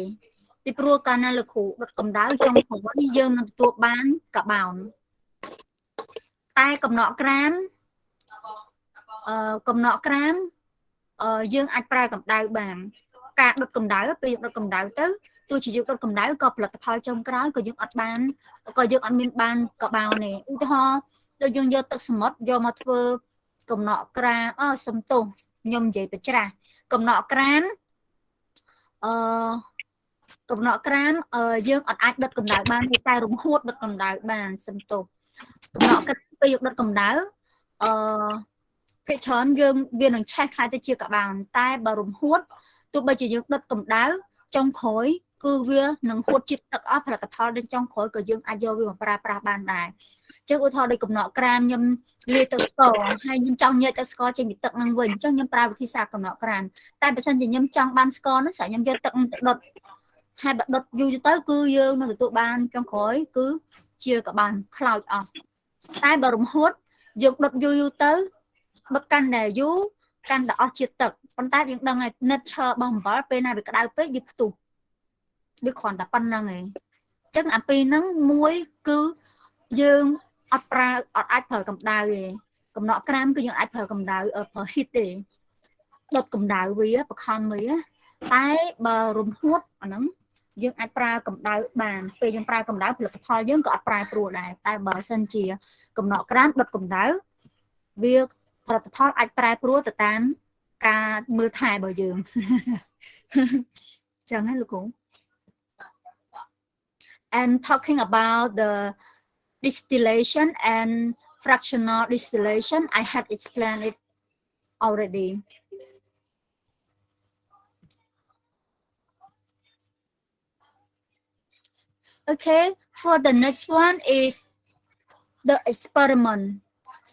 ពីព្រោះកាលណាលោកគ្រូដុតកម្ដៅចុងក្រោយយើងនឹងទទួលបានកាបោនតែកំណកក្រាមយើងអាចប្រើកម្ដៅបានការដុតកម្ដៅពេលយើងដុតកម្ដៅទៅទោះជាយើងដុតកម្ដៅក៏ផលិតផលចុងក្រោយក៏យើងអត់មានបានកបោនទេឧទាហរណ៍ដូចយើងយកទឹកសមុទ្រយកមកធ្វើកំណកក្រាមសំទោសខ្ញុំនិយាយបច្រាស់កំណកក្រាមយើងអត់អាចដុតកម្ដៅបានទេតែរំហួតដុតកម្ដៅបានសំទោសកំណកក្រាមពេលយើងដុតកម្ដៅភាគច្រើនយើងវានឹងឆេះខ្លាយទៅជាកបោនតែបើរំហួតទោះបីជាយើងដុតកម្ដៅចុងក្រោយគឺវានឹងហួតជាតិទឹកអស់ផលិតផលđếnចុងក្រោយក៏យើងអាចយកវាមកប្រើប្រាស់បានដែរចឹងឧទាហរណ៍ដូចកំណកក្រាមខ្ញុំលាយទឹកស្ករហើយខ្ញុំចង់ញែកទឹកស្ករចេញពីទឹកហ្នឹងវិញអញ្ចឹងខ្ញុំប្រើវិធីសាស្ត្រកំណកក្រាមតែបើសិនជាខ្ញុំចង់បានស្ករហ្នឹងស្រាប់ខ្ញុំយកទឹកទៅដុតហើយបើដុតយូរទៅគឺយើងនឹងទទួលបានចុងក្រោយគឺជាកបោនខ្លោចអស់តែបើរំហួតយើងដុតយូរទៅដុតកាន់តែយូរកាន់តែអស់ជាតិទឹកប៉ុន្តែយើងដឹងហើយនិតឈើរបស់អំបិលពេលណាវាក្តៅពេកវាផ្ទុះវាគ្រាន់តែប៉ុណ្្នឹងឯងអញ្ចឹងអាពីរហ្នឹងមួយគឺយើងអត់អាចប្រើកម្ដៅទេកំណកក្រាមគឺយើងអាចប្រើកម្ដៅប្រើ heat ទេដុតកម្ដៅវាបខំវាតែបើរំហួតអាហ្នឹងយើងអាចប្រើកម្ដៅបានពេលយើងប្រើកម្ដៅផលិតផលយើងក៏អត់ប្រែប្រួលដែរតែបើសិនជាកំណកក្រាមដុតកម្ដៅវាផលិតផលអាចប្រែប្រួលទៅតាមការមើលថែរបស់យើងចឹងហើយលោកគ្រូ and talking about the distillation and fractional distillation I had explained it already okay for the next one is the experiment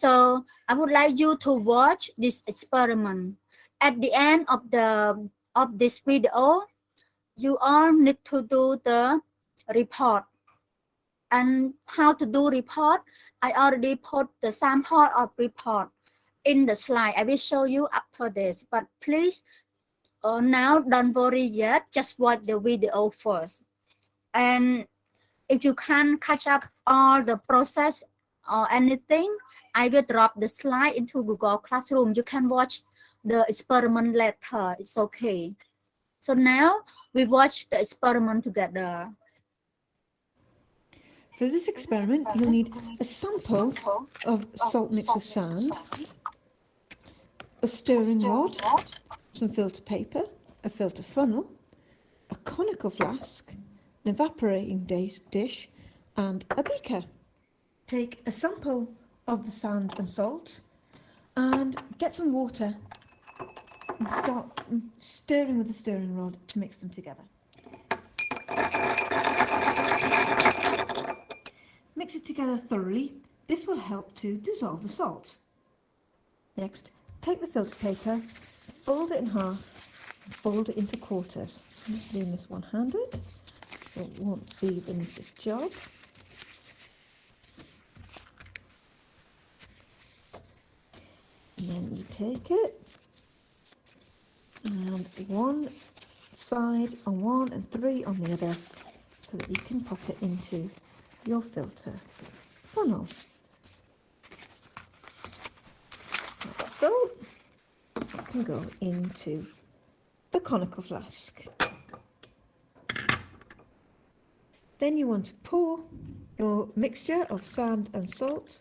so I would like you to watch this experiment at the end of this video you all need to do the report and how to do report I already put the sample of report in the slide I will show you after this but please now don't worry yet just watch the video first and if you can't catch up all the process or anything I will drop the slide into Google Classroom you can watch the experiment later it's okay so now we watch the experiment together. For this experiment, you'll need a sample of salt mixed with sand, a stirring rod, some filter paper, a filter funnel, a conical flask, an evaporating dish, and a beaker. Take a sample of the sand and salt and get some water and start stirring with the stirring rod to mix them together. Mix it together thoroughly. This will help to dissolve the salt. Next, take the filter paper, fold it in half, and fold it into quarters. I'm just doing this one-handed, so it won't be the neatest job. And then you take it, and one side on one and three on the other, so that you can pop it into your filter funnel. So it can go into the conical flask. Then you want to pour your mixture of sand and salt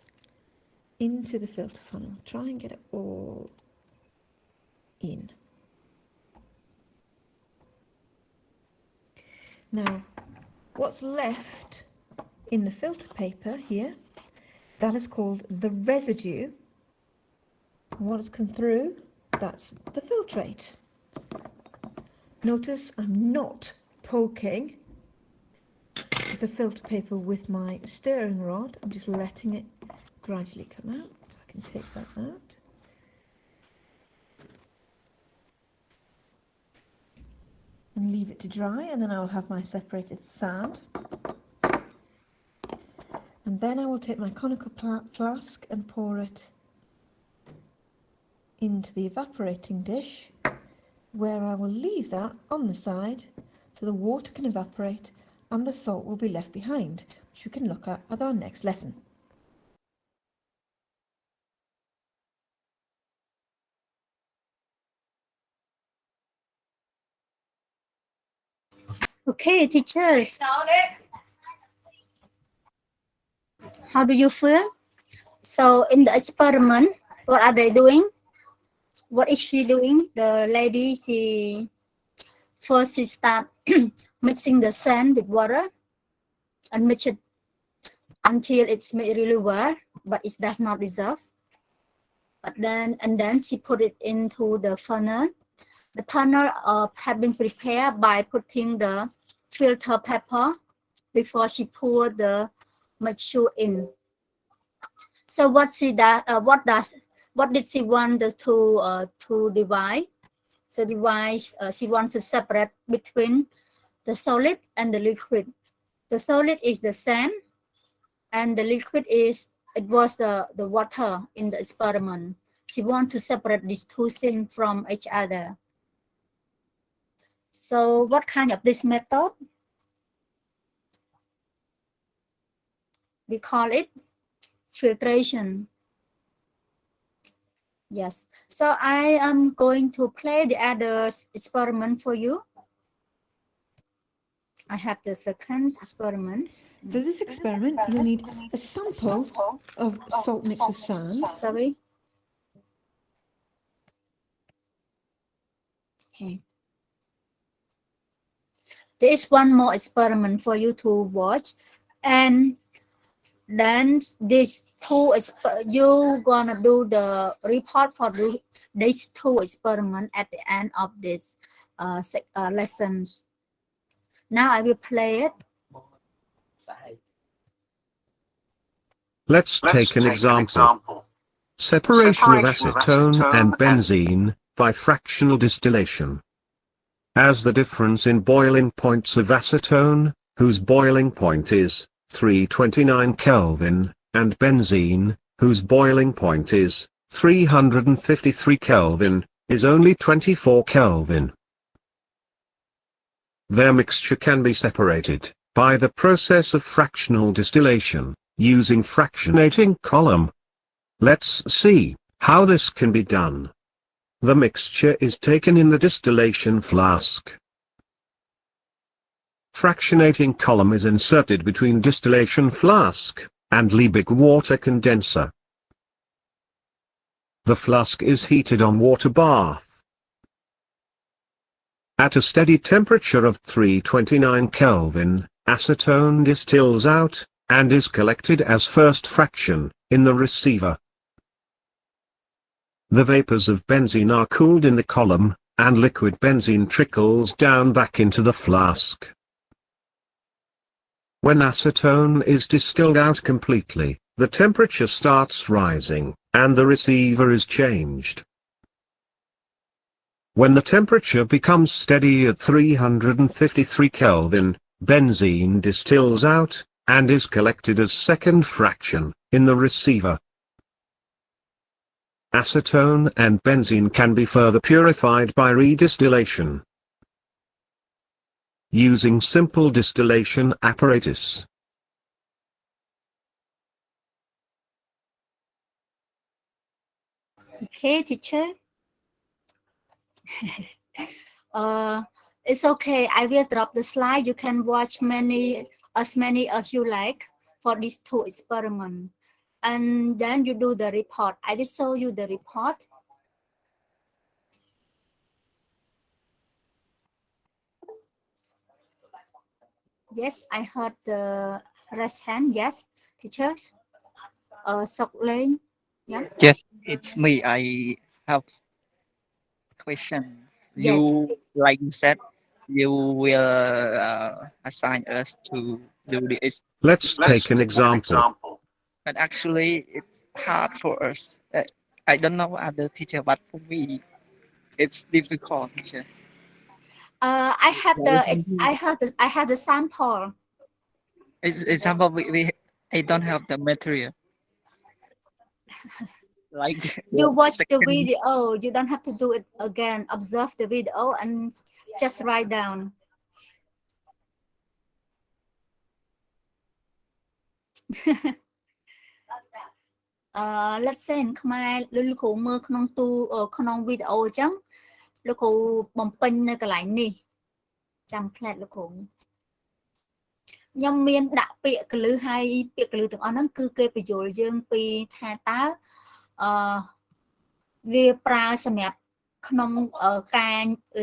into the filter funnel. Try and get it all in. Now, what's left in the filter paper here, that is called the residue. What has come through, that's the filtrate. Notice I'm not poking the filter paper with my stirring rod. I'm just letting it gradually come out. So I can take that out. And leave it to dry, and then I'll have my separated sand. And then I will take my conical flask and pour it into the evaporating dish where I will leave that on the side so the water can evaporate and the salt will be left behind, which we can look at our next lesson. Okay, teachers. How do you feel? So in the experiment, what are they doing? What is she doing? The lady, she start mixing the sand with water and mix it until it's made really well, but it does not dissolve. But then she put it into the funnel. The funnel had been prepared by putting the filter paper before she poured the mixture in. So what did she want to divide? So she wants to separate between the solid and the liquid. The solid is the sand, and the liquid was the water in the experiment. She wants to separate these two things from each other. So what kind of this method? We call it filtration. Yes. So I am going to play the other experiment for you. I have the second experiment. For this experiment, you'll need a sample of salt mixed with sand. Sorry. Okay. There is one more experiment for you to watch, and then these two you gonna do the report for these two experiments at the end of this lessons. Now I will play it. Let's take an example. Separation of acetone and benzene by fractional distillation. As the difference in boiling points of acetone, whose boiling point is 329 Kelvin, and benzene, whose boiling point is 353 Kelvin, is only 24 Kelvin. Their mixture can be separated by the process of fractional distillation, using fractionating column. Let's see how this can be done. The mixture is taken in the distillation flask. Fractionating column is inserted between distillation flask and Liebig water condenser. The flask is heated on water bath. At a steady temperature of 329 Kelvin, acetone distills out, and is collected as first fraction, in the receiver. The vapors of benzene are cooled in the column, and liquid benzene trickles down back into the flask. When acetone is distilled out completely, the temperature starts rising, and the receiver is changed. When the temperature becomes steady at 353 Kelvin, benzene distills out, and is collected as second fraction, in the receiver. Acetone and benzene can be further purified by redistillation, using simple distillation apparatus. Okay, teacher. It's okay. I will drop the slide. You can watch as many as you like for these two experiments. And then you do the report. I will show you the report. Yes, I heard the raised hand. Yes, teachers. Sok Leng. Yeah. Yes, it's me. I have question. Yes. You, like you said, you will assign us to do this. Let's take an example. But actually, it's hard for us. I don't know other teacher, but for me, it's difficult, teacher. I have the sample. Example, I don't have the material. like You what watch the second video, you don't have to do it again. Observe the video and just write down. Let's say ខ្មែរលោកគ្រូមើលក្នុងទូក្នុងវីដេអូអញ្ចឹងលោកគ្រូបំពេញនៅកន្លែងនេះចាំផ្លែតលោកគ្រូខ្ញុំមានដាក់ពាក្យកលឹះហើយពាក្យកលឹះទាំងអស់ហ្នឹងគឺគេបញ្យល់យើងពីថាតើវាប្រើសម្រាប់ក្នុងការ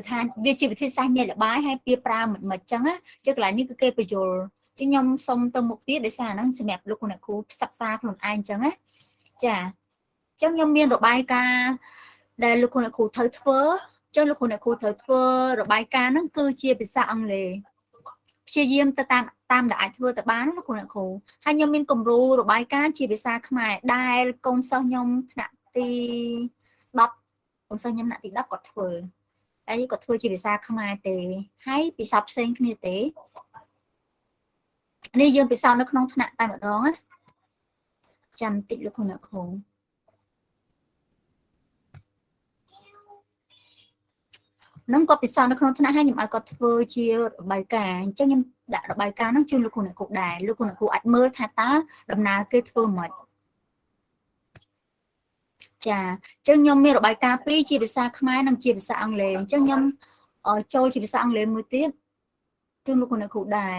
ថាវាជាវិធីសាស្ត្រញែកល្បាយហើយវាប្រើមិនអញ្ចឹងណាជាកន្លែងនេះគឺគេបញ្យល់ជាខ្ញុំសុំទៅមុខទៀតដោយសារហ្នឹងសម្រាប់លោកអ្នកគ្រូសិក្សាខ្លួនឯងអញ្ចឹងណាចាអញ្ចឹងខ្ញុំមានរបាយការណ៍ដែលលោកអ្នកគ្រូត្រូវធ្វើអញ្ចឹងលោកអ្នកគ្រូត្រូវធ្វើរបាយការណ៍ហ្នឹងគឺជាភាសាអង់គ្លេសព្យាយាមទៅតាមដែលអាចធ្វើទៅបានលោកអ្នកគ្រូហើយខ្ញុំមានគំរូរបាយការណ៍ជាភាសាខ្មែរដែលកូនសិស្សខ្ញុំថ្នាក់ទី10កូនសិស្សខ្ញុំថ្នាក់ទី10គាត់ធ្វើតែគាត់ធ្វើជាភាសាខ្មែរទេហើយពិសោធន៍ផ្សេងគ្នាទេនេះយើងពិសោធន៍នៅក្នុងថ្នាក់តែម្ដងណាចាំតិចលោកអ្នកគ្រូនឹងក៏ពិសោធន៍នៅក្នុងថ្នាក់ហើយខ្ញុំឲ្យគាត់ធ្វើជារបាយការណ៍អញ្ចឹងខ្ញុំដាក់របាយការណ៍ហ្នឹងជូនលោកអ្នកគ្រូដែរលោកអ្នកគ្រូអាចមើលថាតើដំណើរគេធ្វើមិនចាអញ្ចឹងខ្ញុំមានរបាយការណ៍ពីរជាភាសាខ្មែរនិងជាភាសាអង់គ្លេសអញ្ចឹងខ្ញុំចូលជាភាសាអង់គ្លេសមួយទៀតជូនលោកអ្នកគ្រូដែរ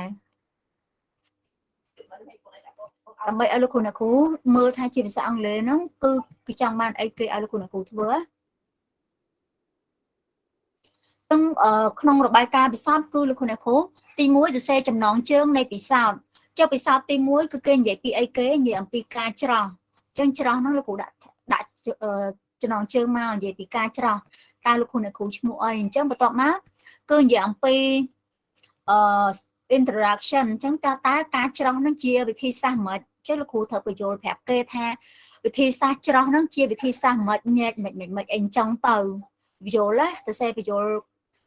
ដើម្បីឲ្យលោកអ្នកគ្រូមើលថាជាភាសាអង់គ្លេសហ្នឹងគឺចង់បានអីគេឲ្យលោកអ្នកគ្រូធ្វើក្នុងរបាយការណ៍ពិសោធន៍គឺលោកអ្នកគ្រូទី1សរសេរចំណងជើងនៃពិសោធន៍ចុះពិសោធន៍ទី1គឺគេនិយាយពីអីគេនិយាយអំពីការច្រោះអញ្ចឹងច្រោះហ្នឹងលោកគ្រូដាក់ចំណងជើងមកនិយាយពីការច្រោះតើលោកអ្នកគ្រូឈ្មោះអីអញ្ចឹងបន្ទាប់មកគឺនិយាយអំពីintroduction អញ្ចឹងតើការច្រោះហ្នឹងជាវិធីសាស្ត្រម៉េចចុះលោកគ្រូត្រូវបញ្យល់ប្រាប់គេថាវិធីសាស្ត្រច្រោះហ្នឹងជាវិធីសាស្ត្រម៉េចញែកមិនអីចឹងទៅបញ្យល់ណាសរសេរបញ្យល់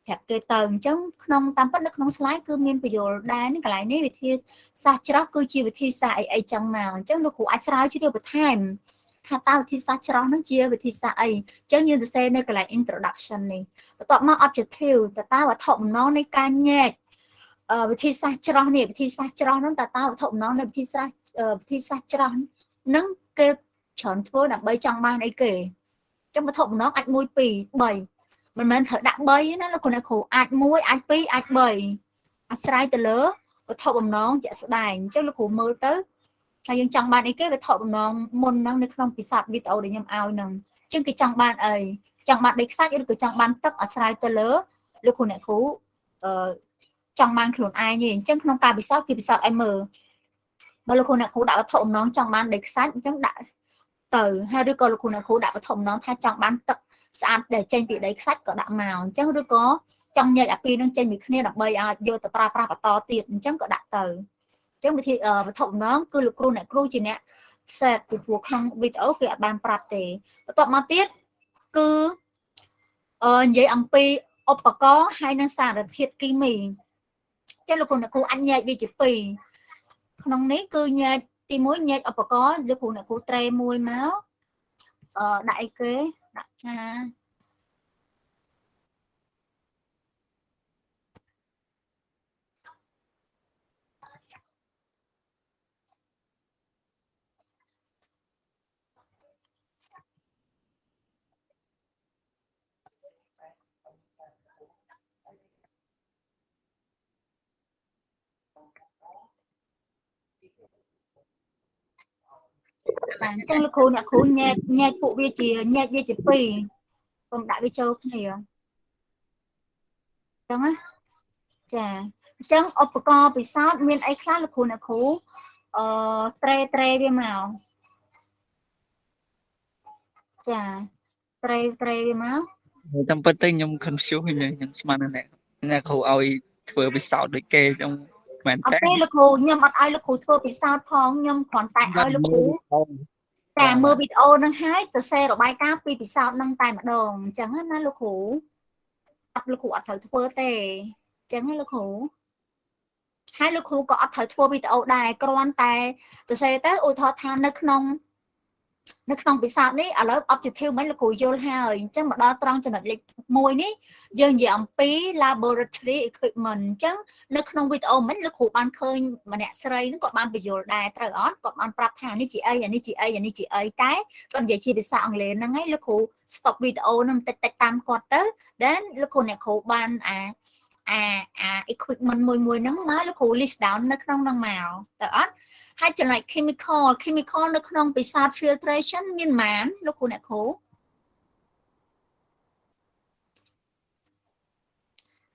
ប្រាប់គេទៅអញ្ចឹងក្នុងតាមពិតនៅក្នុង slide គឺមានបញ្យល់ដែរនេះកន្លែងនេះវិធីសាស្ត្រច្រោះគឺជាវិធីសាស្ត្រអីចឹងមកអញ្ចឹងលោកគ្រូអាចស្រាវជ្រាវបន្ថែមថាតើវិធីសាស្ត្រច្រោះហ្នឹងជាវិធីសាស្ត្រអីអញ្ចឹងយើងសរសេរនៅកន្លែង introduction នេះបន្ទាប់មក objective តើវត្ថុបំណងនៃការញែកវិធីសាស្ត្រច្រោះនេះវិធីសាស្ត្រច្រោះហ្នឹងតើវត្ថុបំណងនៃវិធីសាស្ត្រច្រោះហ្នឹងគេច្រើនធ្វើដើម្បីចង់បានអីគេអញ្ចឹងវត្ថុបំណងអាច1 2 3មិនមែនត្រូវដាក់3ណាលោកគ្រូអាច1អាច2អាច3អាស្រ័យទៅលើវត្ថុបំណងជាក់ស្ដែងអញ្ចឹងលោកគ្រូមើលទៅហើយយើងចង់បានអីគេវត្ថុបំណងមុនហ្នឹងនៅក្នុងពិសោធន៍វីដេអូដែលខ្ញុំឲ្យហ្នឹងអញ្ចឹងគេចង់បានអីចង់បានដីខ្សាច់ឬក៏ចង់បានទឹកអាស្រ័យទៅលើលោកគ្រូចង់បានខ្លួនឯងទេអញ្ចឹងក្នុងការពិសោធន៍គេពិសោធន៍ឲ្យមើលបើលោកអ្នកគ្រូដាក់វត្ថុបំណងចង់បានដីខ្សាច់អញ្ចឹងដាក់ទៅហើយឬក៏លោកអ្នកគ្រូដាក់វត្ថុបំណងថាចង់បានទឹកស្អាតដែលចេញពីដីខ្សាច់ក៏ដាក់មកអញ្ចឹងឬក៏ចង់ញែកអាពីរនឹងចេញពីគ្នាដើម្បីឲ្យយកទៅប្រើប្រាស់បន្តទៀតអញ្ចឹងក៏ដាក់ទៅអញ្ចឹងវិធីវត្ថុបំណងគឺលោកអ្នកគ្រូជាអ្នក set ពីព្រោះក្នុងវីដេអូគេអត់បានប្រាប់ទេបន្ទាប់មកទៀតគឺនិយាយអំពីឧបករណ៍ហើយនិងសារធាតុគីមីចឹងលោកអ្នកគ្រូអាចញែកវាជាពីរក្នុងនេះគឺញែកទី1ញែកឧបករណ៍លោកអ្នកគ្រូត្រេមួយមកដាក់អីគេដាក់ថាបាទអញ្ចឹងលោកគ្រូញែកពួកវាជាញែកវាជាពីរកុំដាក់វាចូលគ្នាអញ្ចឹងណាចាអញ្ចឹងឧបករណ៍ពិសោធន៍មានអីខ្លះលោកគ្រូត្រេវាមកចាត្រេវាមកតាមពិតទៅខ្ញុំ confuse ខ្ញុំស្មានអ្នកគ្រូឲ្យធ្វើពិសោធន៍ដូចគេខ្ញុំមែន អត់ទេលោកគ្រូខ្ញុំអត់ឲ្យលោកគ្រូធ្វើពិសោធន៍ផងខ្ញុំគ្រាន់តែឲ្យលោកគ្រូតែមើលវីដេអូនឹងហើយសរសេររបាយការណ៍ពីពិសោធន៍នឹងតែម្ដងអញ្ចឹងណាលោកគ្រូអត់ត្រូវធ្វើទេអញ្ចឹងណាលោកគ្រូហើយលោកគ្រូក៏អត់ត្រូវធ្វើវីដេអូដែរគ្រាន់តែសរសេរទៅឧទាហរណ៍ថានៅក្នុង នៅក្នុងពិសោធន៍នេះឥឡូវ objective មិនលោកគ្រូយល់ហើយអញ្ចឹងមកដល់ត្រង់ចំណុចលេខ1នេះយើងនិយាយអំពី laboratory equipment អញ្ចឹងនៅក្នុងវីដេអូមិនលោកគ្រូបានឃើញម្នាក់ស្រីហ្នឹងគាត់បានបញ្យល់ដែរត្រូវអត់គាត់បានប្រាប់ថានេះជាអីអានេះជាអីអានេះជាអីតែគាត់និយាយជាភាសាអង់គ្លេសហ្នឹងហើយលោកគ្រូ stop វីដេអូហ្នឹងតិចតិចតាមគាត់ទៅ then លោកគ្រូអ្នកគ្រូបានequipment មួយហ្នឹងមកលោកគ្រូ list down នៅក្នុងហ្នឹងមកទៅអត់ហើយចំណែក chemical នៅក្នុងពិសោធន៍ filtration មានប៉ុន្មានលោកគ្រូអ្នកគ្រូ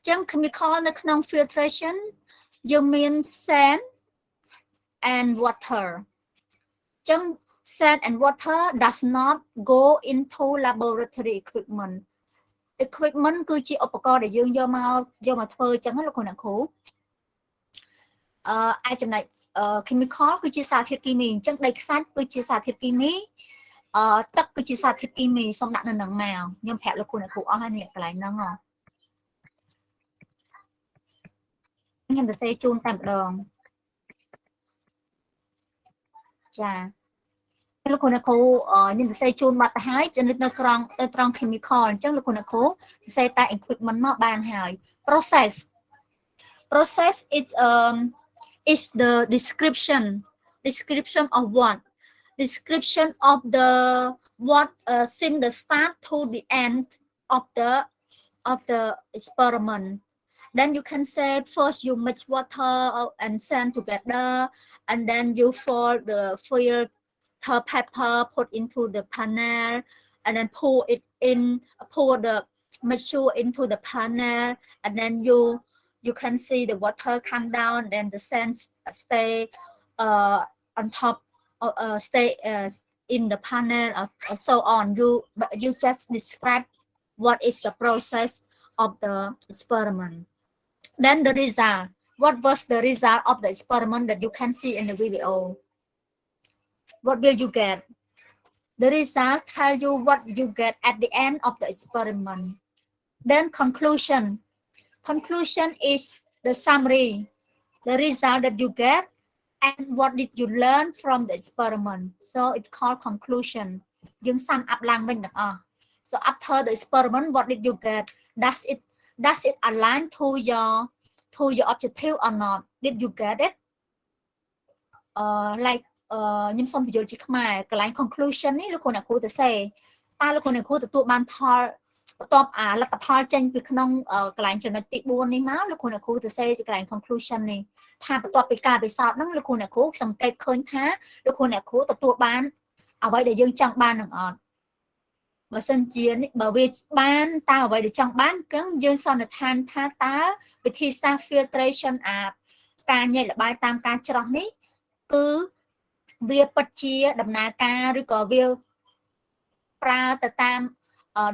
ចឹង chemical នៅក្នុង filtration យើងមាន sand and water ចឹង sand and water does not go into laboratory equipment គឺជាឧបករណ៍ដែលយើងយកមកធ្វើចឹងលោកគ្រូអ្នកគ្រូអាចចំណែក chemical គឺជាសារធាតុគីមីអញ្ចឹងដីខ្សាច់គឺជាសារធាតុគីមីទឹកគឺជាសារធាតុគីមីសូមដាក់នៅនឹងមកខ្ញុំប្រាប់លោកគ្រូអ្នកគ្រូអស់ហើយនេះកន្លែងហ្នឹងខ្ញុំទៅសេជូនតែម្ដងចាលោកគ្រូអ្នកគ្រូខ្ញុំទៅសេជូនបាត់ទៅហើយនៅត្រង់ chemical អញ្ចឹងលោកគ្រូអ្នកគ្រូសរសេរតែ equipment មកបានហើយ process is the description of what description of the what since the start to the end of the experiment. Then you can say first you mix water and sand together and then you fold the filter paper put into the panel and then pour the mixture into the panel and then you can see the water come down, then the sand stay on top, stay in the panel, or so on. You just describe what is the process of the experiment. Then the result. What was the result of the experiment that you can see in the video? What will you get? The result tell you what you get at the end of the experiment. Then conclusion. Conclusion is the summary, the result that you get, and what did you learn from the experiment. So it's called conclusion. You sum up language. So after the experiment, what did you get? Does it align to your objective or not? Did you get it? Like ខ្ញុំសូមបញ្យល់ជាខ្មែរកន្លែង conclusion នេះលោកគ្រូអ្នកគ្រូទៅសេតើលោកគ្រូអ្នកគ្រូទទួលបានផលបន្ទាប់លទ្ធផលចេញពីក្នុងកន្លែងចំណុចទី4នេះមកលោកគ្រូអ្នកគ្រូទៅសេជាកន្លែង conclusion នេះថាបន្ទាប់ពីការពិសោធន៍ហ្នឹងលោកគ្រូអ្នកគ្រូសង្កេតឃើញថាលោកគ្រូអ្នកគ្រូទទួលបានអ្វីដែលយើងចង់បាននឹងអត់បើសិនជាបើវាបានតើអ្វីដែលចង់បានគឺយើងសន្និដ្ឋានថាតើវិធីសាស្ត្រ filtration ការញែកល្បាយតាមការច្រោះនេះគឺវាពិតជាដំណើរការឬក៏វាប្រើទៅតាម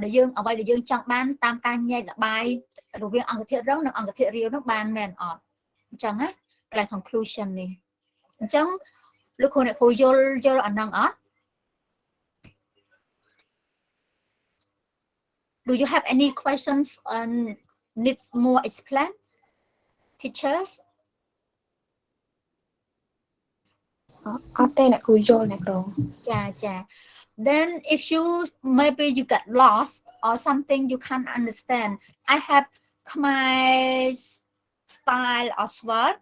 ដែលយើងអ្វីដែលយើងចង់បានតាមការញែកល្បាយរវាងអង្គធាតុរឹងនិងអង្គធាតុរាវនោះបានមែនអត់អញ្ចឹងណាកន្លែង conclusion នេះអញ្ចឹងលោកគ្រូអ្នកគ្រូយល់អាហ្នឹងអត់ Do you have any questions and needs more explain teachers អត់ទេអ្នកគ្រូយល់អ្នកគ្រូចា Then if maybe you get lost or something you can't understand I have my style as well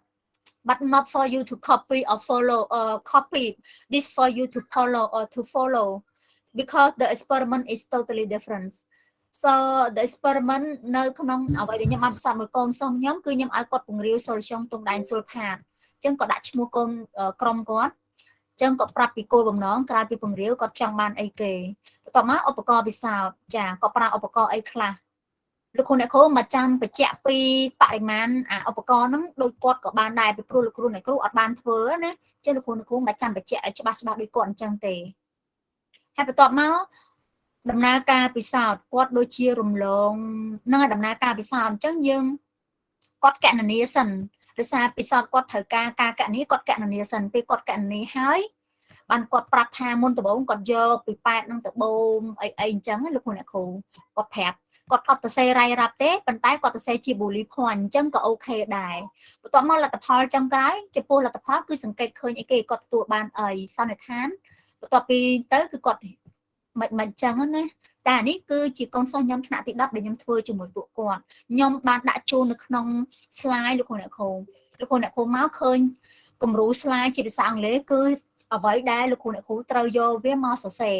but not for you to copy or follow copy this for you to follow because the experiment is totally different so the experiment នៅក្នុងអ្វីដែលខ្ញុំបានផ្សាយមួយកូនសិស្សខ្ញុំគឺខ្ញុំឲ្យគាត់ពង្រាវ solution តុងដែនសុលផាតអញ្ចឹងគាត់ដាក់ឈ្មោះកូនក្រុមគាត់អញ្ចឹងគាត់ប្រាប់ពីគោលបំណងក្រៅពីពង្រាវគាត់ចង់បានអីគេបន្ទាប់មកឧបករណ៍ពិសោធន៍ចាគាត់ប្រើឧបករណ៍អីខ្លះលោកគ្រូអ្នកគ្រូមកចាំបញ្ជាក់ពីបរិមាណឧបករណ៍ហ្នឹងដោយគាត់ក៏បានដែរពីព្រោះលោកគ្រូអ្នកគ្រូអត់បានធ្វើណាអញ្ចឹងលោកគ្រូអ្នកគ្រូមកចាំបញ្ជាក់ឲ្យច្បាស់ដូចគាត់អញ្ចឹងទេហើយបន្ទាប់មកដំណើរការពិសោធន៍គាត់ដូចជារំលងនឹងដំណើរការពិសោធន៍អញ្ចឹងយើងគាត់កណនាសិនដោយសារពិសោធន៍គាត់ត្រូវការកណនាគាត់កណនាសិនពេលគាត់កណនាហើយបានគាត់ប្រាប់ថាមុនដំបូងគាត់យកពី8នឹងទៅបូមអីអញ្ចឹងលោកគ្រូអ្នកគ្រូគាត់ប្រាប់គាត់អត់ទៅសេរ៉ាយរ៉ាប់ទេប៉ុន្តែគាត់ទៅសេជា bullet point អញ្ចឹងក៏អូខេដែរបន្ទាប់មកលទ្ធផលចុងក្រោយចំពោះលទ្ធផលគឺសង្កេតឃើញអីគេគាត់ទទួលបានអីសន្និដ្ឋាន បន្ទាប់ពីទៅគឺគាត់មិនចឹងណាតែអានេះគឺជាកូនសិស្សខ្ញុំថ្នាក់ទី10ដែលខ្ញុំធ្វើជាមួយពួកគាត់ខ្ញុំបានដាក់ចូលនៅក្នុង slide លោកគ្រូអ្នកគ្រូមកឃើញគំរូ slide ជាភាសាអង់គ្លេសគឺអ្វីដែលលោកគ្រូអ្នកគ្រូត្រូវយកវាមកសរសេរ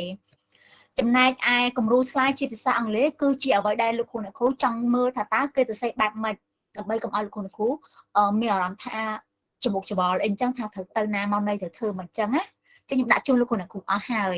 ចំណែកឯគំរូ slide ជាភាសាអង់គ្លេសគឺជាអ្វីដែលលោកគ្រូអ្នកគ្រូចង់មើលថាតើគេសរសេរបែបម៉េចដើម្បីកុំឲ្យលោកគ្រូអ្នកគ្រូមានអារម្មណ៍ថាច្បុកច្បល់អីចឹងថាត្រូវទៅណាមកណីទៅធ្វើមិនចឹងណាចឹងខ្ញុំដាក់ជូនលោកគ្រូអ្នកគ្រូអស់ហើយ